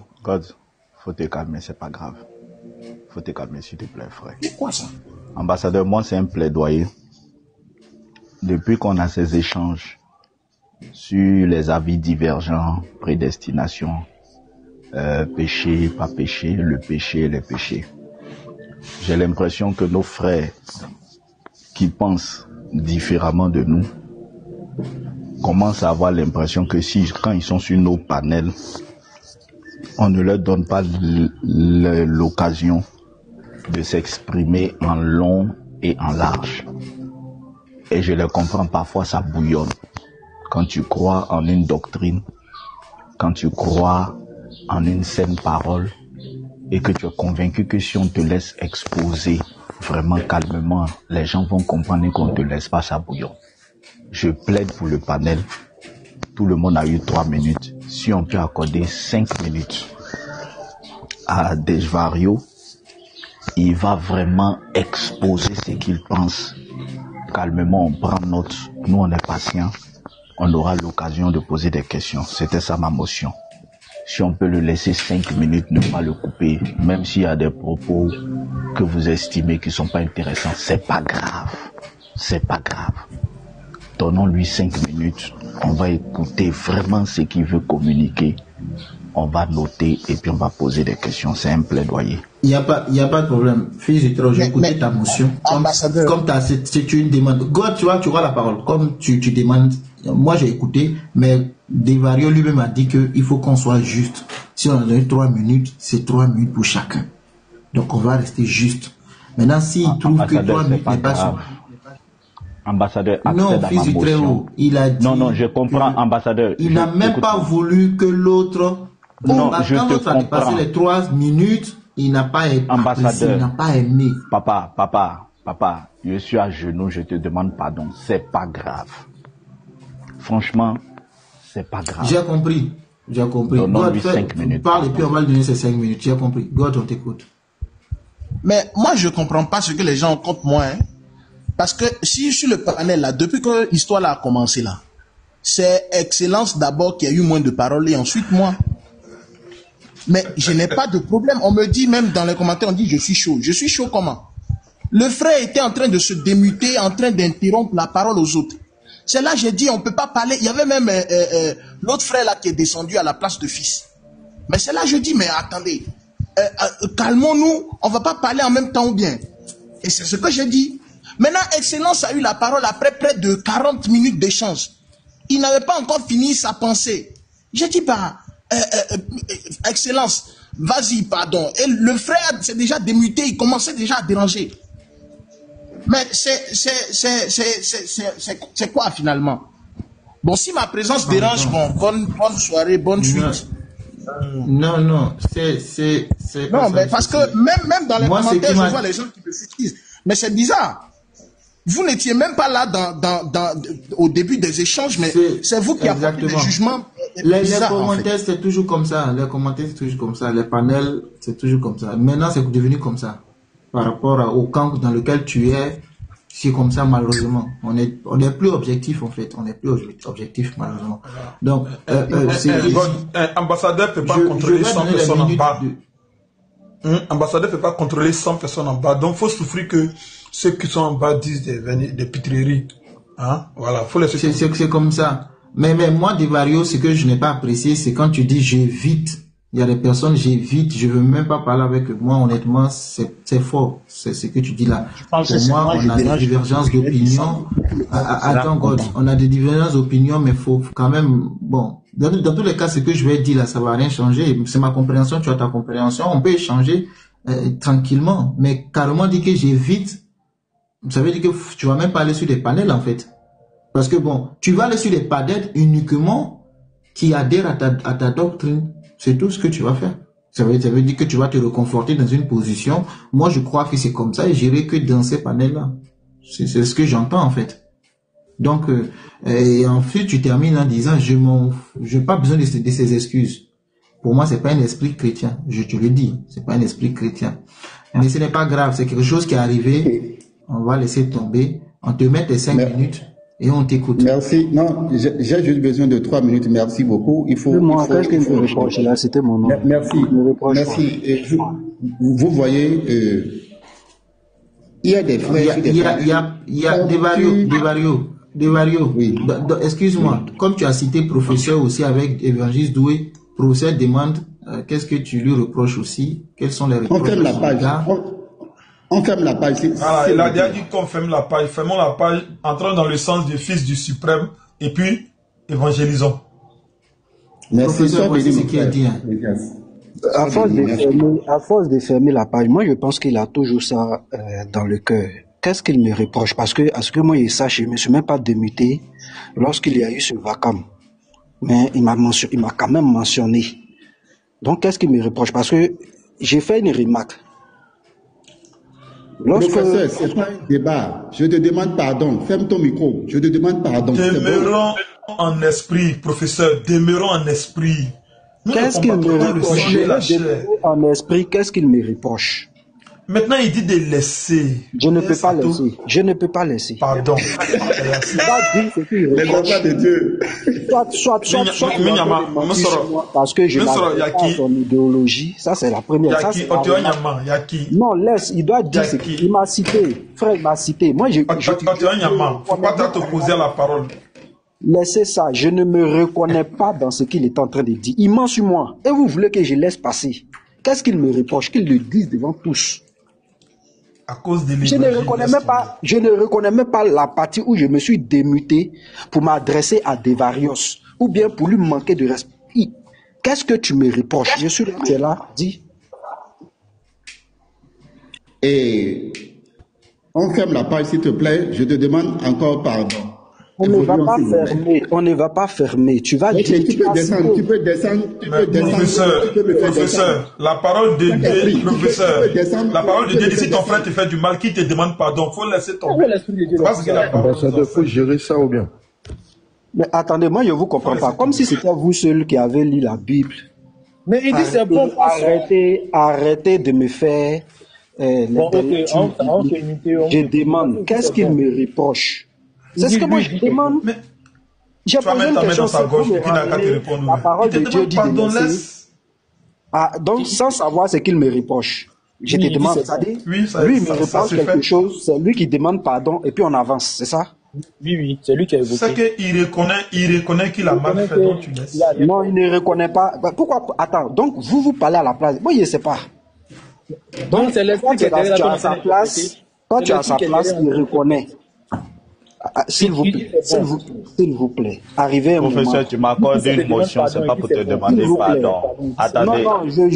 faut te calmer, c'est pas grave. Faut te calmer, s'il te plaît, frère. C'est quoi ça? Ambassadeur, moi, c'est un plaidoyer. Depuis qu'on a ces échanges sur les avis divergents, prédestination, péché, pas péché, le péché, les péchés, j'ai l'impression que nos frères qui pensent différemment de nous commencent à avoir l'impression que quand ils sont sur nos panels, on ne leur donne pas l'occasion de s'exprimer en long et en large. Et je les comprends, parfois ça bouillonne. Quand tu crois en une doctrine, quand tu crois en une saine parole, et que tu es convaincu que si on te laisse exposer vraiment calmement, les gens vont comprendre qu'on ne te laisse pas, ça bouillonne. Je plaide pour le panel. Tout le monde a eu 3 minutes. Si on peut accorder 5 minutes à Desvario, il va vraiment exposer ce qu'il pense. Calmement, on prend note. Nous, on est patients. On aura l'occasion de poser des questions. C'était ça ma motion. Si on peut le laisser 5 minutes, ne pas le couper, même s'il y a des propos que vous estimez qui ne sont pas intéressants, c'est pas grave. C'est pas grave. Donnons-lui 5 minutes. On va écouter vraiment ce qu'il veut communiquer. On va noter et puis on va poser des questions. C'est un plaidoyer. Il n'y a pas de problème. Fils, j'ai écouté ta motion. Comme c'est une demande. God, tu vois la parole. Comme tu demandes, moi j'ai écouté, mais Desvario lui-même a dit qu'il faut qu'on soit juste. Si on a donné 3 minutes, c'est 3 minutes pour chacun. Donc on va rester juste. Maintenant, s'il trouve que 3 minutes n'est pas suffisant. Ambassadeur, non, fils du très haut, il a dit. Non, je comprends, ambassadeur. Il n'a même pas voulu que l'autre. Non, je quand l'autre a dépassé les 3 minutes, il n'a pas aimé. Ambassadeur, il n'a pas aimé. Papa, je suis à genoux, je te demande pardon. C'est pas grave. Franchement, c'est pas grave. J'ai compris. Donne-lui 5 minutes. Parle et puis on va lui donner ces 5 minutes. J'ai compris. God, on t'écoute. Mais moi, je comprends pas ce que les gens comptent moi. Parce que si je suis le panel là, depuis que l'histoire là a commencé là, c'est Excellence d'abord qui a eu moins de paroles et ensuite moi. Mais je n'ai pas de problème. On me dit même dans les commentaires, on dit je suis chaud. Je suis chaud comment? Le frère était en train de se démuter, en train d'interrompre la parole aux autres. C'est là que j'ai dit on peut pas parler. Il y avait même l'autre frère là qui est descendu à la place de fils. Mais c'est là que je dis mais attendez, calmons-nous, on va pas parler en même temps ou bien. Et c'est ce que j'ai dit. Maintenant, Excellence a eu la parole après près de 40 minutes d'échange. Il n'avait pas encore fini sa pensée. J'ai dit, Excellence, vas-y, pardon. Et le frère s'est déjà démuté, il commençait déjà à déranger. Mais c'est quoi finalement? Bon, si ma présence dérange, bon, bonne soirée, bonne suite. Non, non, mais parce que même dans les commentaires, je vois les gens qui me futilent. Mais c'est bizarre. Vous n'étiez même pas là au début des échanges, mais c'est vous qui avez fait le jugement. Les commentaires, c'est toujours comme ça. Les commentaires, c'est toujours comme ça. Les panels, c'est toujours comme ça. Maintenant, c'est devenu comme ça. Par rapport au camp dans lequel tu es, c'est comme ça, malheureusement. On n'est plus objectif, en fait. On n'est plus objectif, malheureusement. Donc, ambassadeur ne peut pas contrôler 100 personnes en bas. Ambassadeur ne peut pas contrôler 100 personnes en bas. Donc, il faut souffrir que ceux qui sont en bas disent des pitreries. Hein? Voilà, faut les c'est comme ça. Mais moi, Desvario, ce que je n'ai pas apprécié, c'est quand tu dis j'évite. Il y a des personnes, j'évite, je veux même pas parler avec eux. Moi, honnêtement, c'est fort. C'est ce que tu dis là. Pour moi, on a des divergences d'opinion. Attends, God, on a des divergences d'opinion, mais faut quand même, bon, dans tous les cas, ce que je vais dire là, ça va rien changer. C'est ma compréhension, tu as ta compréhension. On peut échanger tranquillement, mais carrément dire que j'évite, ça veut dire que tu vas même pas aller sur des panels, en fait. Parce que bon, tu vas aller sur des panels uniquement qui adhèrent à ta doctrine. C'est tout ce que tu vas faire. Ça veut dire que tu vas te reconforter dans une position. Moi, je crois que c'est comme ça et j'irai que dans ces panels-là. C'est ce que j'entends, en fait. Donc, et ensuite, tu termines en disant, je n'ai pas besoin de ces excuses. Pour moi, c'est pas un esprit chrétien. Je te le dis. C'est pas un esprit chrétien. Mais ce n'est pas grave. C'est quelque chose qui est arrivé. On va laisser tomber. On te met tes 5 minutes. Et on t'écoute. Merci. Non, j'ai juste besoin de 3 minutes. Merci beaucoup. Il faut reproche là, c'était mon nom. Merci. Merci. Et vous voyez, il y a des frères. Il y a Desvario. Oui. Excuse-moi. Comme tu as cité professeur aussi avec Évangile Doué, professeur demande qu'est-ce que tu lui reproches aussi? Quels sont les reproches? On ferme la page. On ferme la page. Ah, il a déjà dit qu'on ferme la page. Fermons la page, entrons dans le sens du Fils du Suprême et puis évangélisons. Merci. Professeur, voici ce qu'il a dit. À force de fermer la page, moi je pense qu'il a toujours ça dans le cœur. Qu'est-ce qu'il me reproche? Parce que, à ce que moi je sache, je ne me suis même pas démuté lorsqu'il y a eu ce vacarme. Mais il m'a quand même mentionné. Donc qu'est-ce qu'il me reproche? Parce que j'ai fait une remarque. Professeur, ce n'est pas un débat. Je te demande pardon. Ferme ton micro. Je te demande pardon. Demeurons en esprit, professeur. Demeurons en esprit. Qu'est-ce qu'il me reproche? En esprit, qu'est-ce qu'il me reproche? Maintenant, il dit de laisser. Je ne peux pas laisser. Je ne peux pas laisser. Pardon. Les enfants de Dieu. Soit, parce que je n'avais pas son idéologie. Ça, c'est la première. Non, laisse. Il doit dire ce qu'il m'a cité. Frère, il m'a cité. Moi, faut pas t'opposer à la parole. Laissez ça. Je ne me reconnais pas dans ce qu'il est en train de dire. Il ment sur moi. Et vous voulez que je laisse passer? Qu'est-ce qu'il me reproche? Qu'il le dise devant tous. À cause de je ne reconnais même pas la partie où je me suis démuté pour m'adresser à Devarios ou bien pour lui manquer de respect. Qu'est-ce que tu me reproches? Je suis là, dis. Et on ferme la page, s'il te plaît. Je te demande encore pardon. On ne va pas fermer. On ne va pas fermer. Tu vas dire. Tu peux descendre. Tu peux descendre. Professeur, la parole de Dieu, professeur. La parole de Dieu dit si ton frère te fait du mal, qui te demande pardon, faut laisser tomber. Parce que la parole. Ça faut gérer ça ou bien. Mais attendez, moi je vous comprends pas. Comme si c'était vous seul qui avez lu la Bible. Mais il dit c'est bon. Arrêtez de me faire. Je demande. Qu'est-ce qu'il me reproche? C'est ce que moi je demande. J'ai posé une question. La parole de Dieu dit de laisser. Donc, sans savoir ce qu'il me reproche, je te demande, c'est-à-dire, lui il me reproche quelque chose, c'est lui qui demande pardon, et puis on avance, c'est ça? Oui, c'est lui qui a évoqué. C'est qu'il reconnaît qu'il a mal fait, donc tu laisses. Non, il ne reconnaît pas. Pourquoi? Attends, donc vous parlez à la place. Moi, je ne sais pas. Donc, c'est l'esprit qui est à sa place. Quand tu es à sa place, il reconnaît. S'il vous plaît, arrivez un moment. Professeur, tu m'accordes une motion, c'est pas pour te demander pardon. Attendez,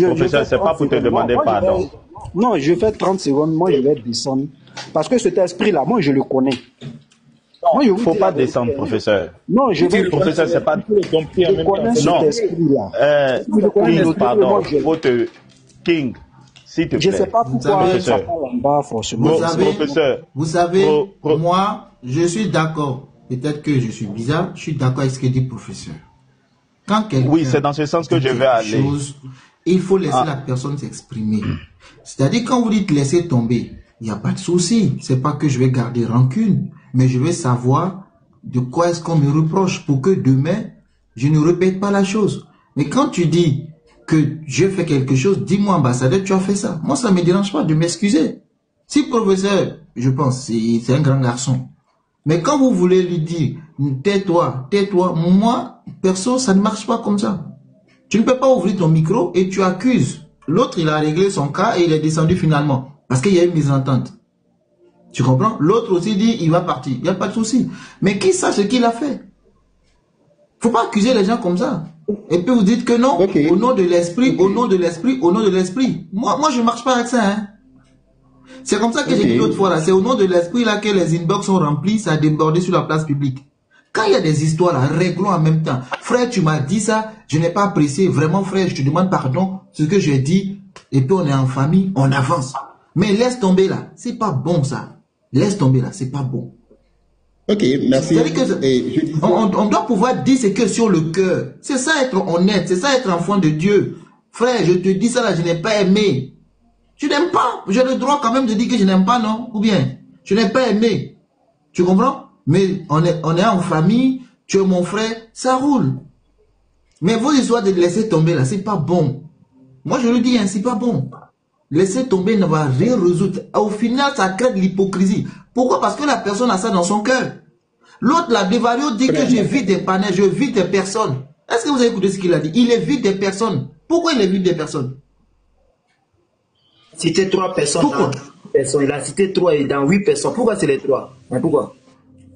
professeur, c'est pas pour te demander pardon. Non, je fais 30 secondes, moi je vais descendre. Parce que cet esprit-là, moi je le connais. Il ne faut pas descendre, professeur. Non, je vais. Professeur, c'est pas. Je connais cet esprit-là. King, pardon. King, s'il te plaît. Je ne sais pas pourquoi ça parle en bas, forcément. Vous savez, moi, je suis d'accord. Peut-être que je suis bizarre. Je suis d'accord avec ce que dit le professeur. Quand oui, c'est dans ce sens que je vais aller. Il faut laisser la personne s'exprimer. C'est-à-dire, quand vous dites laisser tomber, il n'y a pas de souci. C'est pas que je vais garder rancune, mais je vais savoir de quoi est-ce qu'on me reproche pour que demain, je ne répète pas la chose. Mais quand tu dis que j'ai fait quelque chose, dis-moi, ambassadeur, tu as fait ça. Moi, ça ne me dérange pas de m'excuser. Si professeur, je pense, c'est un grand garçon. Mais quand vous voulez lui dire, tais-toi, moi, perso, ça ne marche pas comme ça. Tu ne peux pas ouvrir ton micro et tu accuses. L'autre, il a réglé son cas et il est descendu finalement. Parce qu'il y a une mésentente. Tu comprends? L'autre aussi dit, il va partir. Il n'y a pas de souci. Mais qui sache ce qu'il a fait? Faut pas accuser les gens comme ça. Et puis vous dites que non, au nom de l'esprit, au nom de l'esprit, au nom de l'esprit. Moi, je marche pas avec ça, hein. C'est comme ça que j'ai dit l'autre fois là. C'est au nom de l'esprit là que les inbox sont remplis, ça a débordé sur la place publique. Quand il y a des histoires là, réglons en même temps. Frère, tu m'as dit ça, je n'ai pas apprécié. Vraiment, frère, je te demande pardon. Ce que j'ai dit, et puis on est en famille, on avance. Mais laisse tomber là, c'est pas bon ça. Laisse tomber là, c'est pas bon. Ok, merci. On doit pouvoir dire ce que sur le cœur. C'est ça être honnête, c'est ça être enfant de Dieu. Frère, je te dis ça là, je n'ai pas aimé. Je n'aime pas. J'ai le droit quand même de dire que je n'aime pas, non? Ou bien, je n'ai pas aimé. Tu comprends? Mais on est en famille, tu es mon frère, ça roule. Mais vos histoires de laisser tomber là, c'est pas bon. Moi je le dis, hein, c'est pas bon. Laisser tomber ne va rien résoudre. Au final, ça crée de l'hypocrisie. Pourquoi? Parce que la personne a ça dans son cœur. L'autre, la Devario, dit que je vis des panais, je vis des personnes. Est-ce que vous avez écouté ce qu'il a dit? Il est vide des personnes. Pourquoi il est vide des personnes? Cité 3 personnes. Pourquoi? Il a cité 3 et dans 8 personnes. Pourquoi c'est les 3? Pourquoi?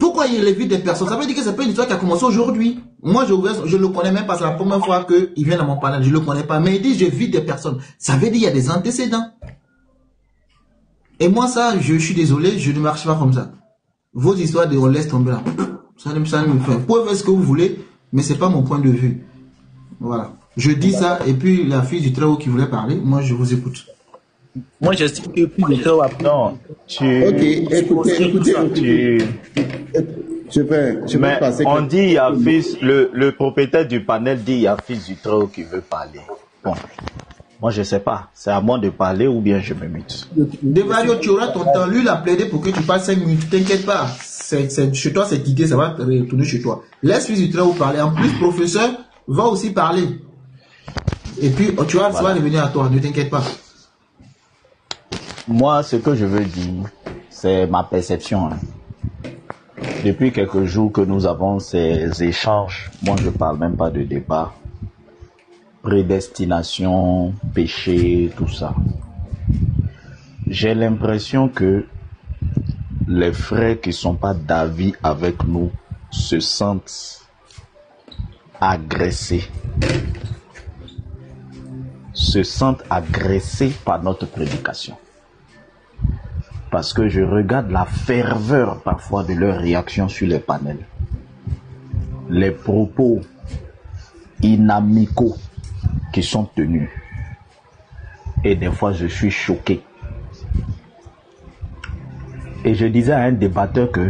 Pourquoi il évite des personnes? Ça veut dire que c'est pas une histoire qui a commencé aujourd'hui. Moi, je ne le connais même pas. C'est la première fois qu'il vient dans mon panel. Je ne le connais pas. Mais il dit, j'évite des personnes. Ça veut dire qu'il y a des antécédents. Et moi, ça, je suis désolé, je ne marche pas comme ça. Vos histoires de on laisse tomber là. Ça ne me fait. Vous pouvez faire ce que vous voulez, mais c'est pas mon point de vue. Voilà. Je dis ça, et puis la fille du Très-Haut qui voulait parler, moi, je vous écoute. Moi, j'estime que plus de Très-Haut après. Non, Ok, écoutez. Je vais passer. On dit, il y a fils, le propriétaire du panel dit, il y a fils du Très-Haut qui veut parler. Bon. Moi, je sais pas. C'est à moi de parler ou bien je me mute. Devario, tu auras ton temps. Lui, il a plaidé pour que tu passes 5 minutes. T'inquiète pas. Chez toi, cette idée, ça va retourner chez toi. Laisse fils du Très-Haut parler. En plus, professeur va aussi parler. Et puis, tu vois, ça va revenir à toi. Ne t'inquiète pas. Moi, ce que je veux dire, c'est ma perception. Depuis quelques jours que nous avons ces échanges, moi, je parle même pas de débat. Prédestination, péché, tout ça. J'ai l'impression que les frères qui sont pas d'avis avec nous se sentent agressés. Se sentent agressés par notre prédication. Parce que je regarde la ferveur parfois de leurs réactions sur les panels. Les propos inamicaux qui sont tenus. Et des fois, je suis choqué. Et je disais à un débatteur que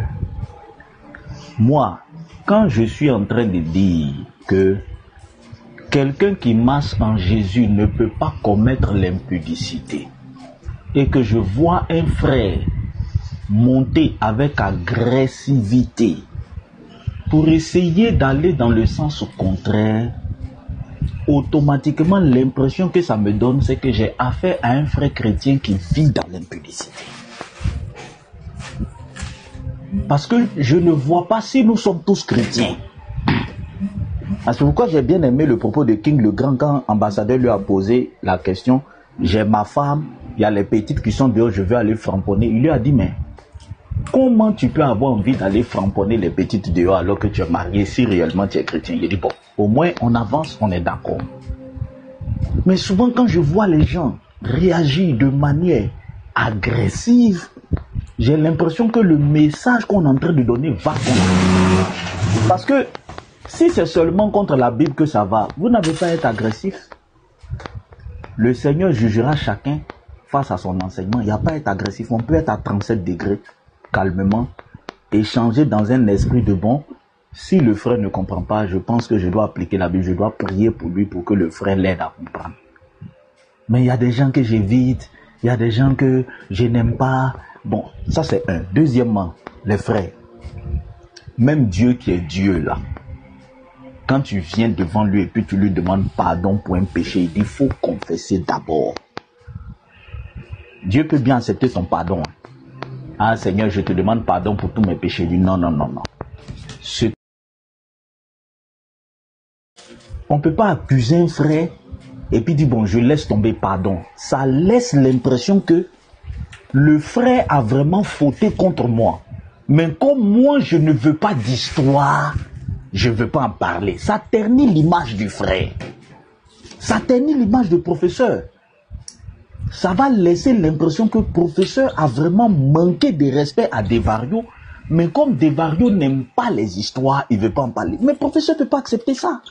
moi, quand je suis en train de dire que quelqu'un qui marche en Jésus ne peut pas commettre l'impudicité, et que je vois un frère monter avec agressivité pour essayer d'aller dans le sens contraire, automatiquement l'impression que ça me donne, c'est que j'ai affaire à un frère chrétien qui vit dans l'impudicité. Parce que je ne vois pas si nous sommes tous chrétiens. C'est pourquoi j'ai bien aimé le propos de King le Grand quand l'ambassadeur lui a posé la question, j'ai ma femme, il y a les petites qui sont dehors, je veux aller framponner. Il lui a dit, mais comment tu peux avoir envie d'aller framponner les petites dehors alors que tu es marié si réellement tu es chrétien? Il dit, bon, au moins on avance, on est d'accord. Mais souvent quand je vois les gens réagir de manière agressive, j'ai l'impression que le message qu'on est en train de donner va contre. Parce que si c'est seulement contre la Bible que ça va, vous n'avez pas à être agressif. Le Seigneur jugera chacun face à son enseignement. Il n'y a pas à être agressif. On peut être à 37 degrés, calmement, échanger dans un esprit de bon. Si le frère ne comprend pas, je pense que je dois appliquer la Bible. Je dois prier pour lui pour que le frère l'aide à comprendre. Mais il y a des gens que j'évite. Il y a des gens que je n'aime pas. Bon, ça c'est un. Deuxièmement, les frères. Même Dieu qui est Dieu là. Quand tu viens devant lui et puis tu lui demandes pardon pour un péché, il dit il faut confesser d'abord. Dieu peut bien accepter ton pardon. Ah Seigneur, je te demande pardon pour tous mes péchés. Il dit non, non, non, non. On ne peut pas accuser un frère et puis dire bon, je laisse tomber pardon. Ça laisse l'impression que le frère a vraiment fauté contre moi. Mais comme moi, je ne veux pas d'histoire, je ne veux pas en parler. Ça ternit l'image du frère. Ça ternit l'image du professeur. Ça va laisser l'impression que le professeur a vraiment manqué de respect à Devario. Mais comme Devario n'aime pas les histoires, il ne veut pas en parler. Mais le professeur ne peut pas accepter ça.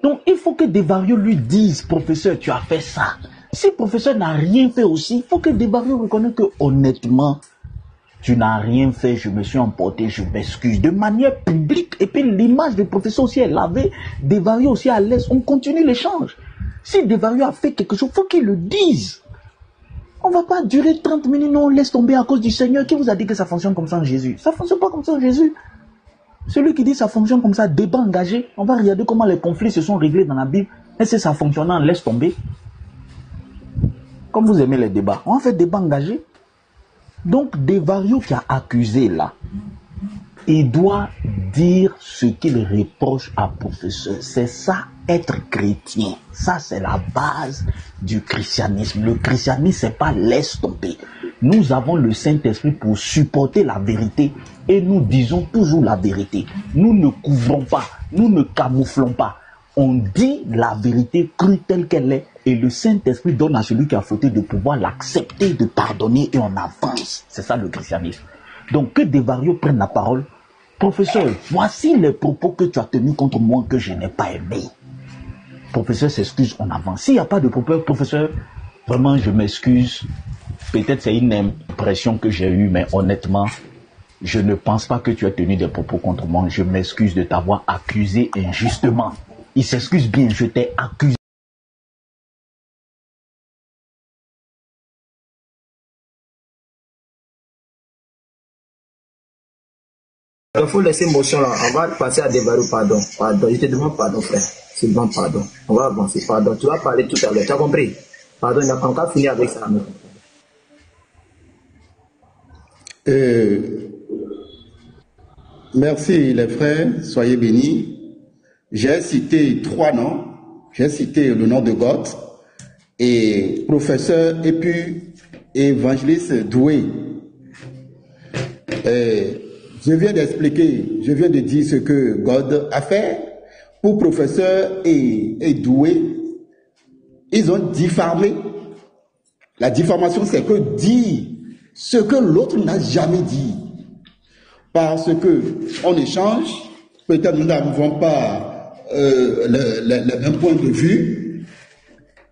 Donc il faut que Devario lui dise, professeur, tu as fait ça. Si le professeur n'a rien fait aussi, il faut que Devario reconnaisse que honnêtement, tu n'as rien fait, je me suis emporté, je m'excuse. De manière publique, et puis l'image du professeur aussi est lavée, Devario aussi à l'aise, on continue l'échange. Si Devario a fait quelque chose, il faut qu'il le dise. On ne va pas durer 30 minutes, non, on laisse tomber à cause du Seigneur. Qui vous a dit que ça fonctionne comme ça en Jésus? Ça ne fonctionne pas comme ça en Jésus. Celui qui dit que ça fonctionne comme ça, débat engagé, on va regarder comment les conflits se sont réglés dans la Bible. Et si ça fonctionne, on laisse tomber. Comme vous aimez les débats, on va faire débat engagé. Donc, Devario qui a accusé là, il doit dire ce qu'il reproche à professeur. C'est ça, être chrétien. Ça, c'est la base du christianisme. Le christianisme, c'est pas laisse tomber. Nous avons le Saint-Esprit pour supporter la vérité et nous disons toujours la vérité. Nous ne couvrons pas, nous ne camouflons pas. On dit la vérité crue telle qu'elle est et le Saint-Esprit donne à celui qui a fauté de pouvoir l'accepter, de pardonner et on avance. C'est ça le christianisme. Donc que Devario prenne la parole. Professeur, voici les propos que tu as tenus contre moi que je n'ai pas aimés. Professeur s'excuse, on avance. S'il n'y a pas de propos, professeur, vraiment je m'excuse. Peut-être c'est une impression que j'ai eue, mais honnêtement, je ne pense pas que tu aies tenu des propos contre moi. Je m'excuse de t'avoir accusé injustement. Il s'excuse bien, je t'ai accusé. Il faut laisser émotion là. On va passer à Devario, pardon. Pardon, je te demande pardon, frère. C'est bon, pardon. On va avancer, pardon. Tu vas parler tout à l'heure. Tu as compris? Pardon, il n'a pas encore fini avec ça. Merci les frères, soyez bénis. J'ai cité 3 noms. J'ai cité le nom de Goth et professeur et puis évangéliste Doué. Je viens d'expliquer, je viens de dire ce que God a fait. Pour professeur et Doué, ils ont diffamé. La diffamation, c'est que dire ce que l'autre n'a jamais dit. Parce que on échange, peut-être nous n'avons pas le même point de vue.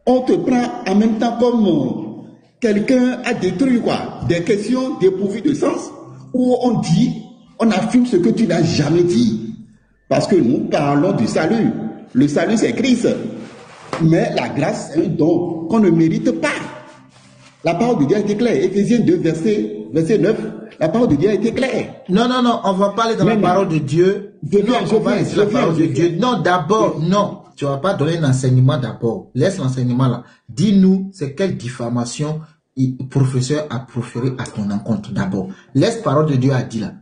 On te prend en même temps comme quelqu'un a détruit des questions dépourvues de sens, où on dit, on affirme ce que tu n'as jamais dit. Parce que nous parlons du salut. Le salut, c'est Christ. Mais la grâce, c'est un don qu'on ne mérite pas. La parole de Dieu a été claire. Éphésiens 2, verset 9. La parole de Dieu a été claire. Non, on va parler de la parole de Dieu. Non, d'abord, non. Tu ne vas pas donner un enseignement d'abord. Laisse l'enseignement là. Dis-nous, c'est quelle diffamation le professeur a proféré à ton encontre d'abord. Laisse la parole de Dieu à dire là.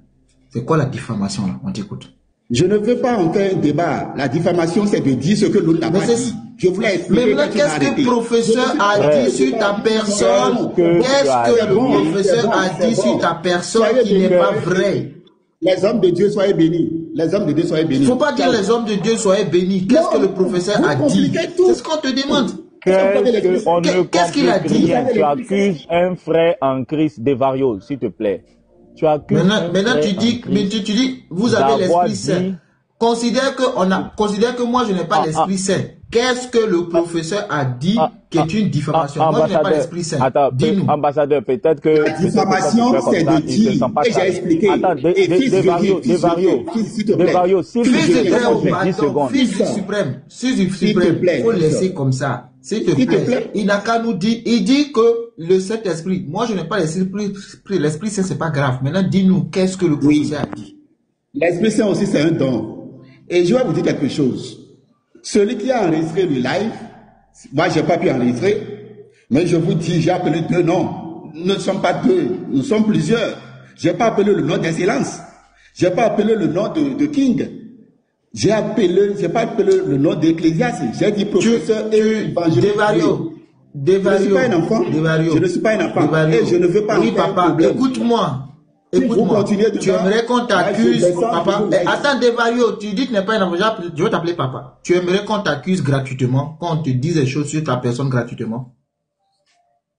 C'est quoi la diffamation là? On t'écoute. Je ne veux pas en faire un débat. La diffamation, c'est de dire ce que l'autre n'a pas dit. Je voulais expliquer. Mais qu'est-ce que le professeur a dit sur ta personne? Qu'est-ce que le professeur a dit sur ta personne qui n'est pas vrai? Les hommes de Dieu, soyez bénis. Les hommes de Dieu, soyez bénis. Il ne faut pas dire les hommes de Dieu, soyez bénis. Qu'est-ce que le professeur a dit? C'est ce qu'on te demande. Qu'est-ce qu'il a dit? Tu accuses un frère en Christ, Devario, s'il te plaît. Maintenant tu dis, vous avez l'Esprit Saint. Considère que moi je n'ai pas l'Esprit Saint. Qu'est-ce que le professeur a dit qui est une diffamation? Moi je n'ai pas l'Esprit Saint. Dis-nous. Ambassadeur, peut-être que la diffamation c'est de dire. Et j'ai expliqué. Devario, Fils du suprême, il faut laisser comme ça. S'il te plaît. Il n'a qu'à nous dire. Il dit que le Saint-Esprit, moi je n'ai pas l'Esprit Saint, c'est pas grave. Maintenant dis-nous qu'est-ce que le professeur a dit. L'Esprit Saint aussi c'est un don. Et je vais vous dire quelque chose. Celui qui a enregistré le live, moi j'ai pas pu enregistrer, mais je vous dis, j'ai appelé 2 noms. Nous ne sommes pas 2, nous sommes plusieurs. J'ai pas appelé le nom d'Excellence. J'ai pas appelé le nom de King. J'ai pas appelé le nom d'Ecclésiaste. J'ai dit professeur et évangéliste. Je ne suis pas un enfant. Je ne suis pas un enfant. Et je ne veux pas. Oui, papa, écoute-moi. Écoute-moi, tu aimerais qu'on t'accuse, papa. Attends, Devario, tu dis que tu n'es pas un enfant. Je vais t'appeler papa. Tu aimerais qu'on t'accuse gratuitement, qu'on te dise des choses sur ta personne gratuitement.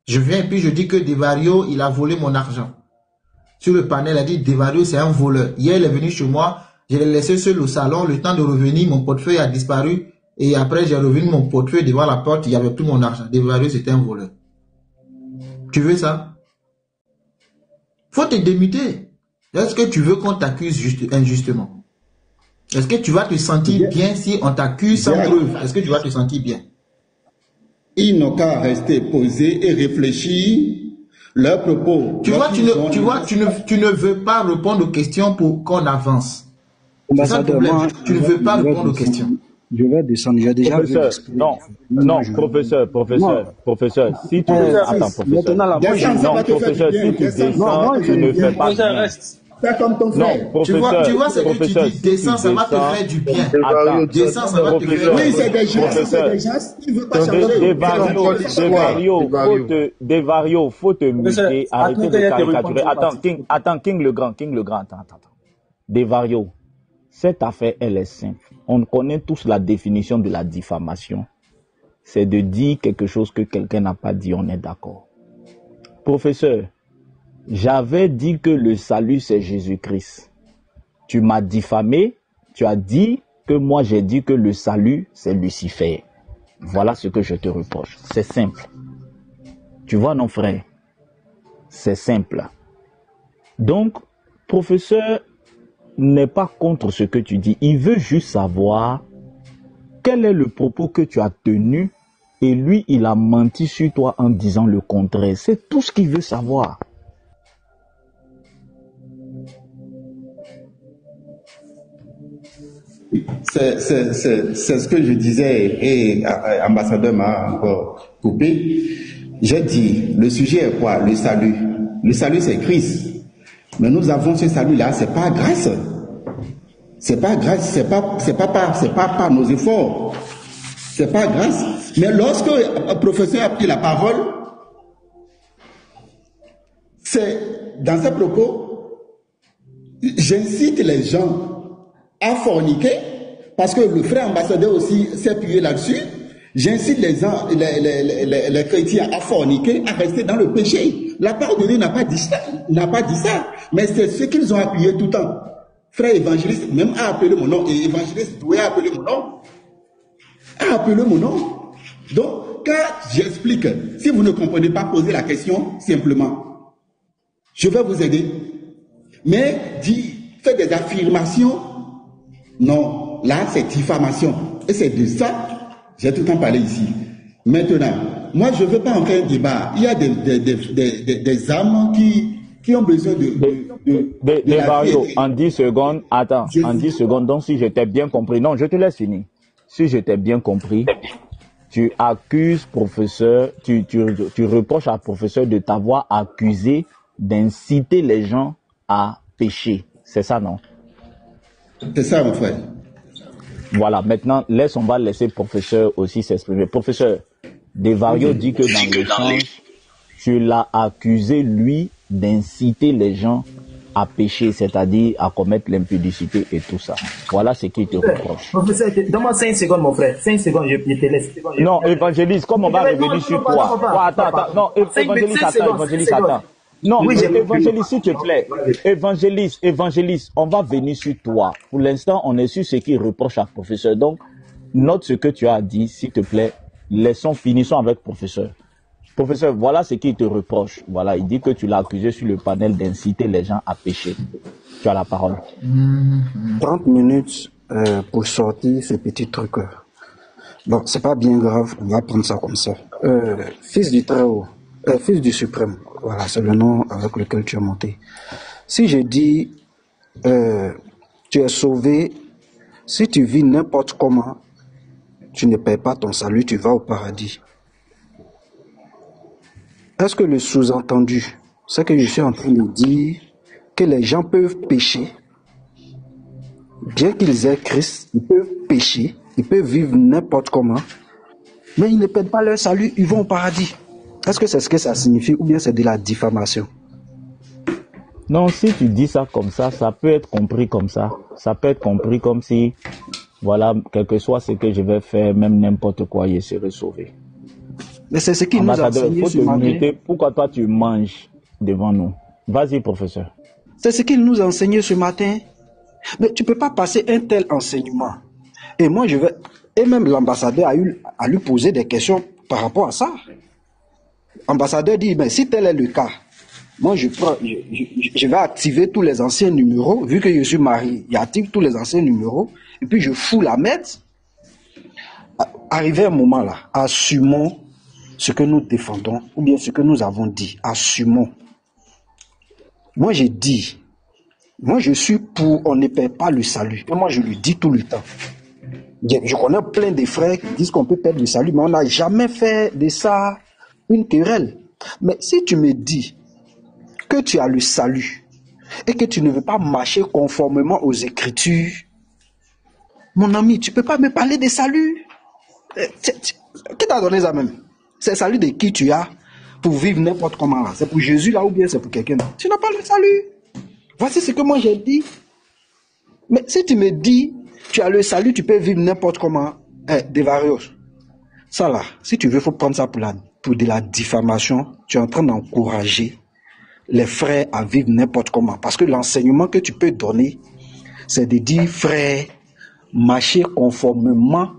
Je viens et puis je dis que Devario, il a volé mon argent. Sur le panel, il a dit Devario, c'est un voleur. Hier, il est venu chez moi. Je l'ai laissé seul au salon, le temps de revenir, mon portefeuille a disparu, et après j'ai revenu mon portefeuille devant la porte, il n'y avait plus mon argent. Devario, c'était un voleur. Tu veux ça? Faut te démuter. Est-ce que tu veux qu'on t'accuse injustement? Est-ce que tu vas te sentir bien si on t'accuse sans preuve? Est-ce que tu vas te sentir bien? Ils n'ont qu'à rester posés et réfléchir leurs propos. Tu ne veux pas répondre aux questions pour qu'on avance. C'est ça le problème. Tu ne veux pas répondre aux questions. Je vais descendre. J'ai déjà vu. Professeur, si tu attends, professeur. Non, professeur, si tu descends, tu ne fais pas bien. Fais comme ton Non, frère. professeur, Tu vois ce que tu professeur, dis, descends, ça va te faire du bien. Attends, Descends, ça va te faire professeur, du Oui, bien. c'est des gens, professeur, qui ne veulent pas changer. Devario, faut te muter, arrêtez de caricaturer. Attends, King le Grand, attends. Devario, cette affaire, elle est simple. On connaît tous la définition de la diffamation. C'est de dire quelque chose que quelqu'un n'a pas dit, on est d'accord. Professeur, j'avais dit que le salut, c'est Jésus-Christ. Tu m'as diffamé, tu as dit que moi, j'ai dit que le salut, c'est Lucifer. Voilà ce que je te reproche. C'est simple. Tu vois, non, frère? C'est simple. Donc, professeur n'est pas contre ce que tu dis. Il veut juste savoir quel est le propos que tu as tenu et lui, il a menti sur toi en disant le contraire. C'est tout ce qu'il veut savoir. C'est ce que je disais et ambassadeur m'a encore coupé. J'ai dit, le sujet est quoi? Le salut. Le salut, c'est Christ. Mais nous avons ce salut-là, c'est pas grâce. C'est pas grâce, c'est pas par nos efforts. C'est pas grâce. Mais lorsque un professeur a pris la parole, c'est dans ses propos, j'incite les gens à forniquer, parce que le frère ambassadeur aussi s'est appuyé là-dessus. J'incite les chrétiens à forniquer, à rester dans le péché. La parole de Dieu n'a pas dit ça, mais c'est ce qu'ils ont appuyé tout le temps. Frère évangéliste, même a appelé mon nom, et évangéliste doit appeler mon nom. A appelé mon nom. Donc, quand j'explique, si vous ne comprenez pas, posez la question simplement. Je vais vous aider. Mais faites des affirmations. Non, là, c'est diffamation. Et c'est de ça, j'ai tout le temps parlé ici. Maintenant, moi, je ne veux pas en faire un débat. Il y a des âmes qui ont besoin de Mario, en 10 secondes, attends, en 10 secondes, donc si je t'ai bien compris, non, je te laisse finir. Si je t'ai bien compris, tu accuses professeur, tu reproches à professeur de t'avoir accusé d'inciter les gens à pécher. C'est ça, non? C'est ça, mon frère. Voilà, maintenant, on va laisser professeur aussi s'exprimer. Professeur, Devario dit que dans l'échange, tu l'as accusé, lui, d'inciter les gens à pécher, c'est-à-dire à commettre l'impudicité et tout ça. Voilà ce qu'il te reproche. Professeur, donne-moi 5 secondes, mon frère. 5 secondes, je te laisse. Non, évangéliste, comme on va revenir sur toi. Attends. Non, évangéliste, attends. Non, oui, évangéliste, s'il te plaît. Évangéliste, on va venir sur toi. Pour l'instant, on est sur ce qu'il reproche à professeur. Donc, note ce que tu as dit, s'il te plaît. Finissons avec professeur. Professeur, voilà ce qu'il te reproche. Voilà, il dit que tu l'as accusé sur le panel d'inciter les gens à pécher. Tu as la parole. 30 minutes pour sortir ces petits trucs. Bon, c'est pas bien grave, on va prendre ça comme ça. Fils du Très-Haut, Fils du Suprême, voilà, c'est le nom avec lequel tu es monté. Si je dis, tu es sauvé, si tu vis n'importe comment, tu ne paies pas ton salut, tu vas au paradis. Est-ce que le sous-entendu, c'est que je suis en train de dire que les gens peuvent pécher, bien qu'ils aient Christ, ils peuvent pécher, ils peuvent vivre n'importe comment, mais ils ne perdent pas leur salut, ils vont au paradis. Est-ce que c'est ce que ça signifie ou bien c'est de la diffamation? Non, si tu dis ça comme ça, ça peut être compris comme ça. Ça peut être compris comme si, voilà, quel que soit ce que je vais faire, même n'importe quoi, je serai sauvé. Mais c'est ce qu'il nous a enseigné ce matin. Pourquoi toi tu manges devant nous? Vas-y, professeur. C'est ce qu'il nous a enseigné ce matin. Mais tu ne peux pas passer un tel enseignement. Et moi, et même l'ambassadeur a lui poser des questions par rapport à ça. L'ambassadeur dit, mais si tel est le cas, moi je vais activer tous les anciens numéros, vu que je suis marié, j'active tous les anciens numéros, et puis je fous la mettre. Arrivé un moment là, assumons ce que nous défendons, ou bien ce que nous avons dit, assumons. Moi j'ai dit, moi je suis pour on ne perd pas le salut, et moi je le dis tout le temps. Je connais plein de frères qui disent qu'on peut perdre le salut, mais on n'a jamais fait de ça une querelle. Mais si tu me dis que tu as le salut, et que tu ne veux pas marcher conformément aux Écritures, mon ami, tu ne peux pas me parler des saluts. Qui t'a donné ça même? C'est le salut de qui tu as pour vivre n'importe comment là? C'est pour Jésus là ou bien c'est pour quelqu'un? Tu n'as pas le salut. Voici ce que moi j'ai dit. Mais si tu me dis, tu as le salut, tu peux vivre n'importe comment, Devarios. Ça là, si tu veux, il faut prendre ça pour de la diffamation. Tu es en train d'encourager les frères à vivre n'importe comment. Parce que l'enseignement que tu peux donner, c'est de dire, frère, marchez conformément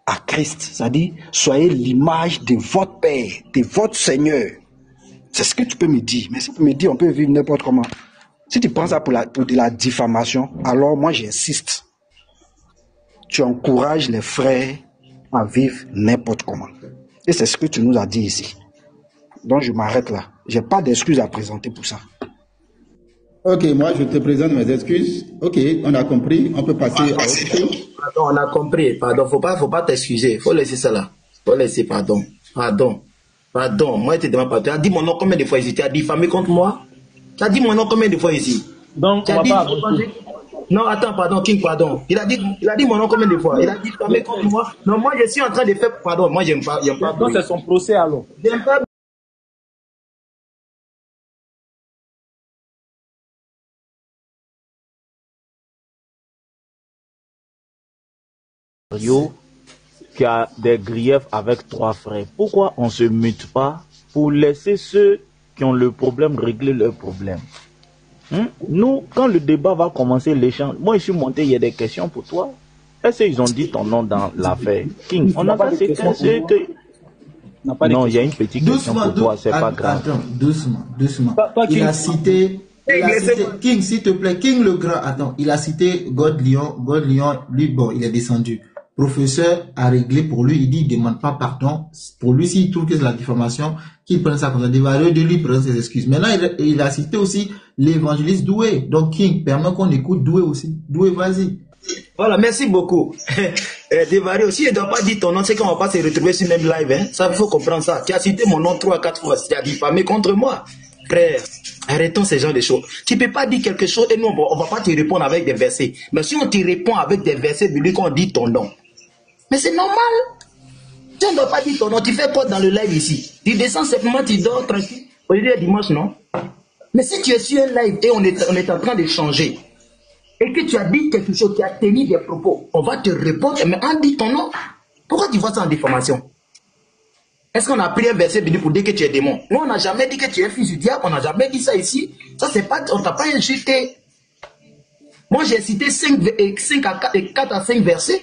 à Christ. C'est-à-dire, soyez l'image de votre Père, de votre Seigneur. C'est ce que tu peux me dire. Mais si tu me dis, on peut vivre n'importe comment. Si tu prends ça pour de la diffamation, alors moi j'insiste. Tu encourages les frères à vivre n'importe comment. Et c'est ce que tu nous as dit ici. Donc je m'arrête là. Je n'ai pas d'excuses à présenter pour ça. Ok, moi je te présente mes excuses. Ok, on a compris. On peut passer à autre chose. Pardon, on a compris. Pardon, faut pas t'excuser. Faut laisser ça là. Faut laisser, pardon. Moi, je te demande pas. Tu as dit mon nom combien de fois ici? Tu as diffamé contre moi? Tu as dit mon nom combien de fois ici? Donc, tu as dit... Non, attends, pardon, King, pardon. Il a dit mon nom combien de fois? Il a diffamé contre moi. Non, moi, je suis en train de faire... Pardon, moi, j'aime pas. Donc, c'est son procès alors. J'aime pas... Qui a des griefs avec 3 frères. Pourquoi on ne se mute pas pour laisser ceux qui ont le problème régler leur problème? Nous, quand le débat va commencer, l'échange, moi je suis monté, il y a des questions pour toi. Est-ce qu'ils ont dit ton nom dans l'affaire? King, on n'a pas ces questions que... Non, il y a une petite question pour toi, c'est pas grave. Attends, doucement. Il a cité... King, s'il te plaît, King le grand, attends, il a cité God Lion, lui, bon, il est descendu. Professeur a réglé pour lui, il dit, il demande pas pardon. Pour lui, s'il trouve que c'est la diffamation, qu'il prenne ça comme ça, de lui prendre ses excuses. Maintenant, il a cité aussi l'évangéliste Doué. Donc, King, permet qu'on écoute Doué aussi. Doué, vas-y. Voilà, merci beaucoup. Devario, si je ne dois pas dire ton nom, c'est qu'on ne va pas se retrouver sur le même live. Hein. Ça, il faut comprendre ça. Tu as cité mon nom 3 à 4 fois. Tu as diffamé contre moi. Frère, arrêtons ces genres de choses. Tu ne peux pas dire quelque chose et nous, on ne va pas te répondre avec des versets. Mais si on te répond avec des versets bibliques, on dit ton nom. Mais c'est normal. Tu ne dois pas dire ton nom. Tu fais quoi dans le live ici? Tu descends simplement, tu dors tranquille. Aujourd'hui est dimanche, non? Mais si tu es sur un live et on est en train de changer, et que tu as dit quelque chose, tu as tenu des propos, on va te répondre, mais on dit ton nom. Pourquoi tu vois ça en diffamation? Est-ce qu'on a pris un verset biblique pour dire que tu es démon? Nous, on n'a jamais dit que tu es fils du diable, on n'a jamais dit ça ici. Ça, c'est pas, on t'a pas insulté. Moi, j'ai cité 4 à 5 versets,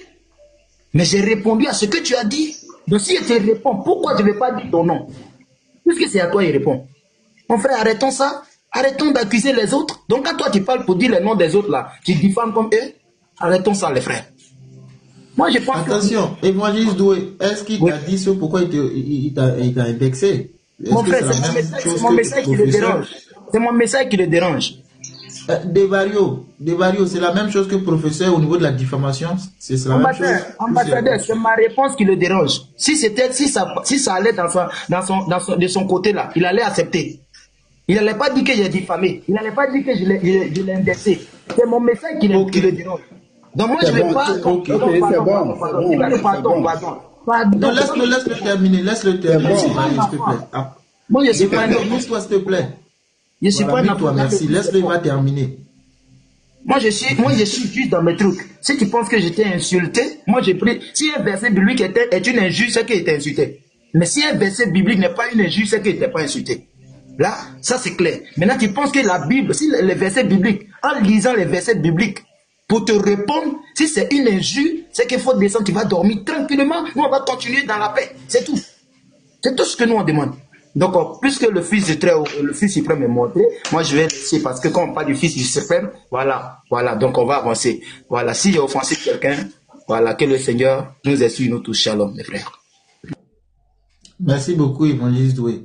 mais j'ai répondu à ce que tu as dit. Donc, si je te réponds, pourquoi je ne vais pas dire ton nom? Puisque c'est à toi, il répond. Mon frère, arrêtons ça. Arrêtons d'accuser les autres. Donc, quand toi, tu parles pour dire les noms des autres, là, tu diffames comme eux, arrêtons ça, les frères. Moi, je pense. Attention, évangéliste Doué, est-ce qu'il t'a dit ce pourquoi il t'a indexé? Mon frère, c'est mon message qui le dérange. C'est mon message qui le dérange. Devario, c'est la même chose que professeur au niveau de la diffamation. C'est la même chose. Ambassadeur, c'est ma réponse qui le dérange. Si ça allait de son côté là, il allait accepter. Il n'allait pas dire que j'ai diffamé. Il n'allait pas dire que je l'ai indexé. C'est mon message qui le dérange. Donc moi je ne vais pas. Pardon. Non, laisse-le terminer. Laisse-le terminer, s'il te plaît. Moi je suis pas un toi, s'il te plaît. Je suis pas un merci. Laisse-le terminer. Moi je suis juste dans mes trucs. Si tu penses que j'étais insulté, moi j'ai pris. Si un verset biblique est une injure, c'est qu'il était insulté. Mais si un verset biblique n'est pas une injure, c'est qu'il n'était pas insulté. Là, ça c'est clair. Maintenant, tu penses que la Bible, si les versets bibliques, en lisant les versets bibliques, pour te répondre, si c'est une injure, c'est qu'il faut descendre, tu vas dormir tranquillement, nous on va continuer dans la paix. C'est tout. C'est tout ce que nous on demande. Donc, puisque le Fils suprême est montré, moi je vais laisser, parce que quand on parle du Fils suprême, voilà, donc on va avancer. Voilà, si j'ai offensé quelqu'un, voilà, que le Seigneur nous essuie, nous tous, shalom, mes frères. Merci beaucoup, évangéliste Doué.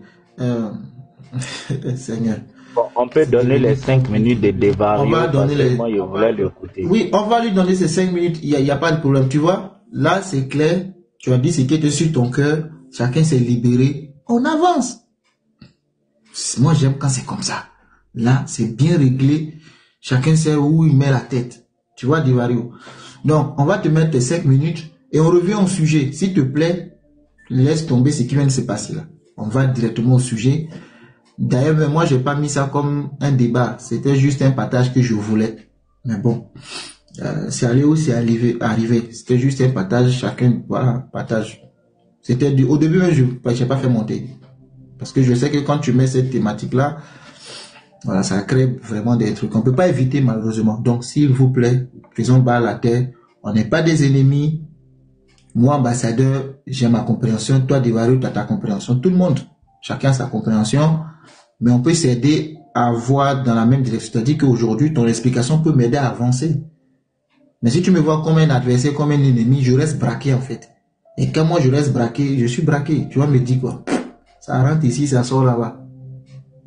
Seigneur. Bon, on peut donner les 5 minutes de débat. On va donner les... Moi, je voulais l'écouter. Oui, on va lui donner ces 5 minutes. Il n'y a pas de problème. Tu vois, là, c'est clair. Tu as dit ce qui était sur ton cœur. Chacun s'est libéré. On avance. Moi, j'aime quand c'est comme ça. Là, c'est bien réglé. Chacun sait où il met la tête. Tu vois, Divario. Donc, on va te mettre 5 minutes et on revient au sujet. S'il te plaît, laisse tomber ce qui vient de se passer là. On va directement au sujet. D'ailleurs, moi, j'ai pas mis ça comme un débat. C'était juste un partage que je voulais. Mais bon, c'est allé où c'est arrivé. C'était juste un partage. Chacun, voilà, partage. C'était au début, je n'ai pas fait monter. Parce que je sais que quand tu mets cette thématique-là, voilà, ça crée vraiment des trucs. On ne peut pas éviter, malheureusement. Donc, s'il vous plaît, faisons bas à la terre. On n'est pas des ennemis. Moi, ambassadeur, j'ai ma compréhension. Toi, Divario, tu as ta compréhension. Tout le monde, chacun a sa compréhension. Mais on peut s'aider à voir dans la même direction. C'est-à-dire qu'aujourd'hui, ton explication peut m'aider à avancer. Mais si tu me vois comme un adversaire, comme un ennemi, je reste braqué, en fait. Et quand moi, je reste braqué, je suis braqué. Tu vas me dire quoi? Ça rentre ici, ça sort là-bas.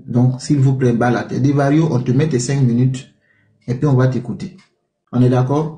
Donc, s'il vous plaît, bas la tête. Divario, on te met tes 5 minutes et puis on va t'écouter. On est d'accord?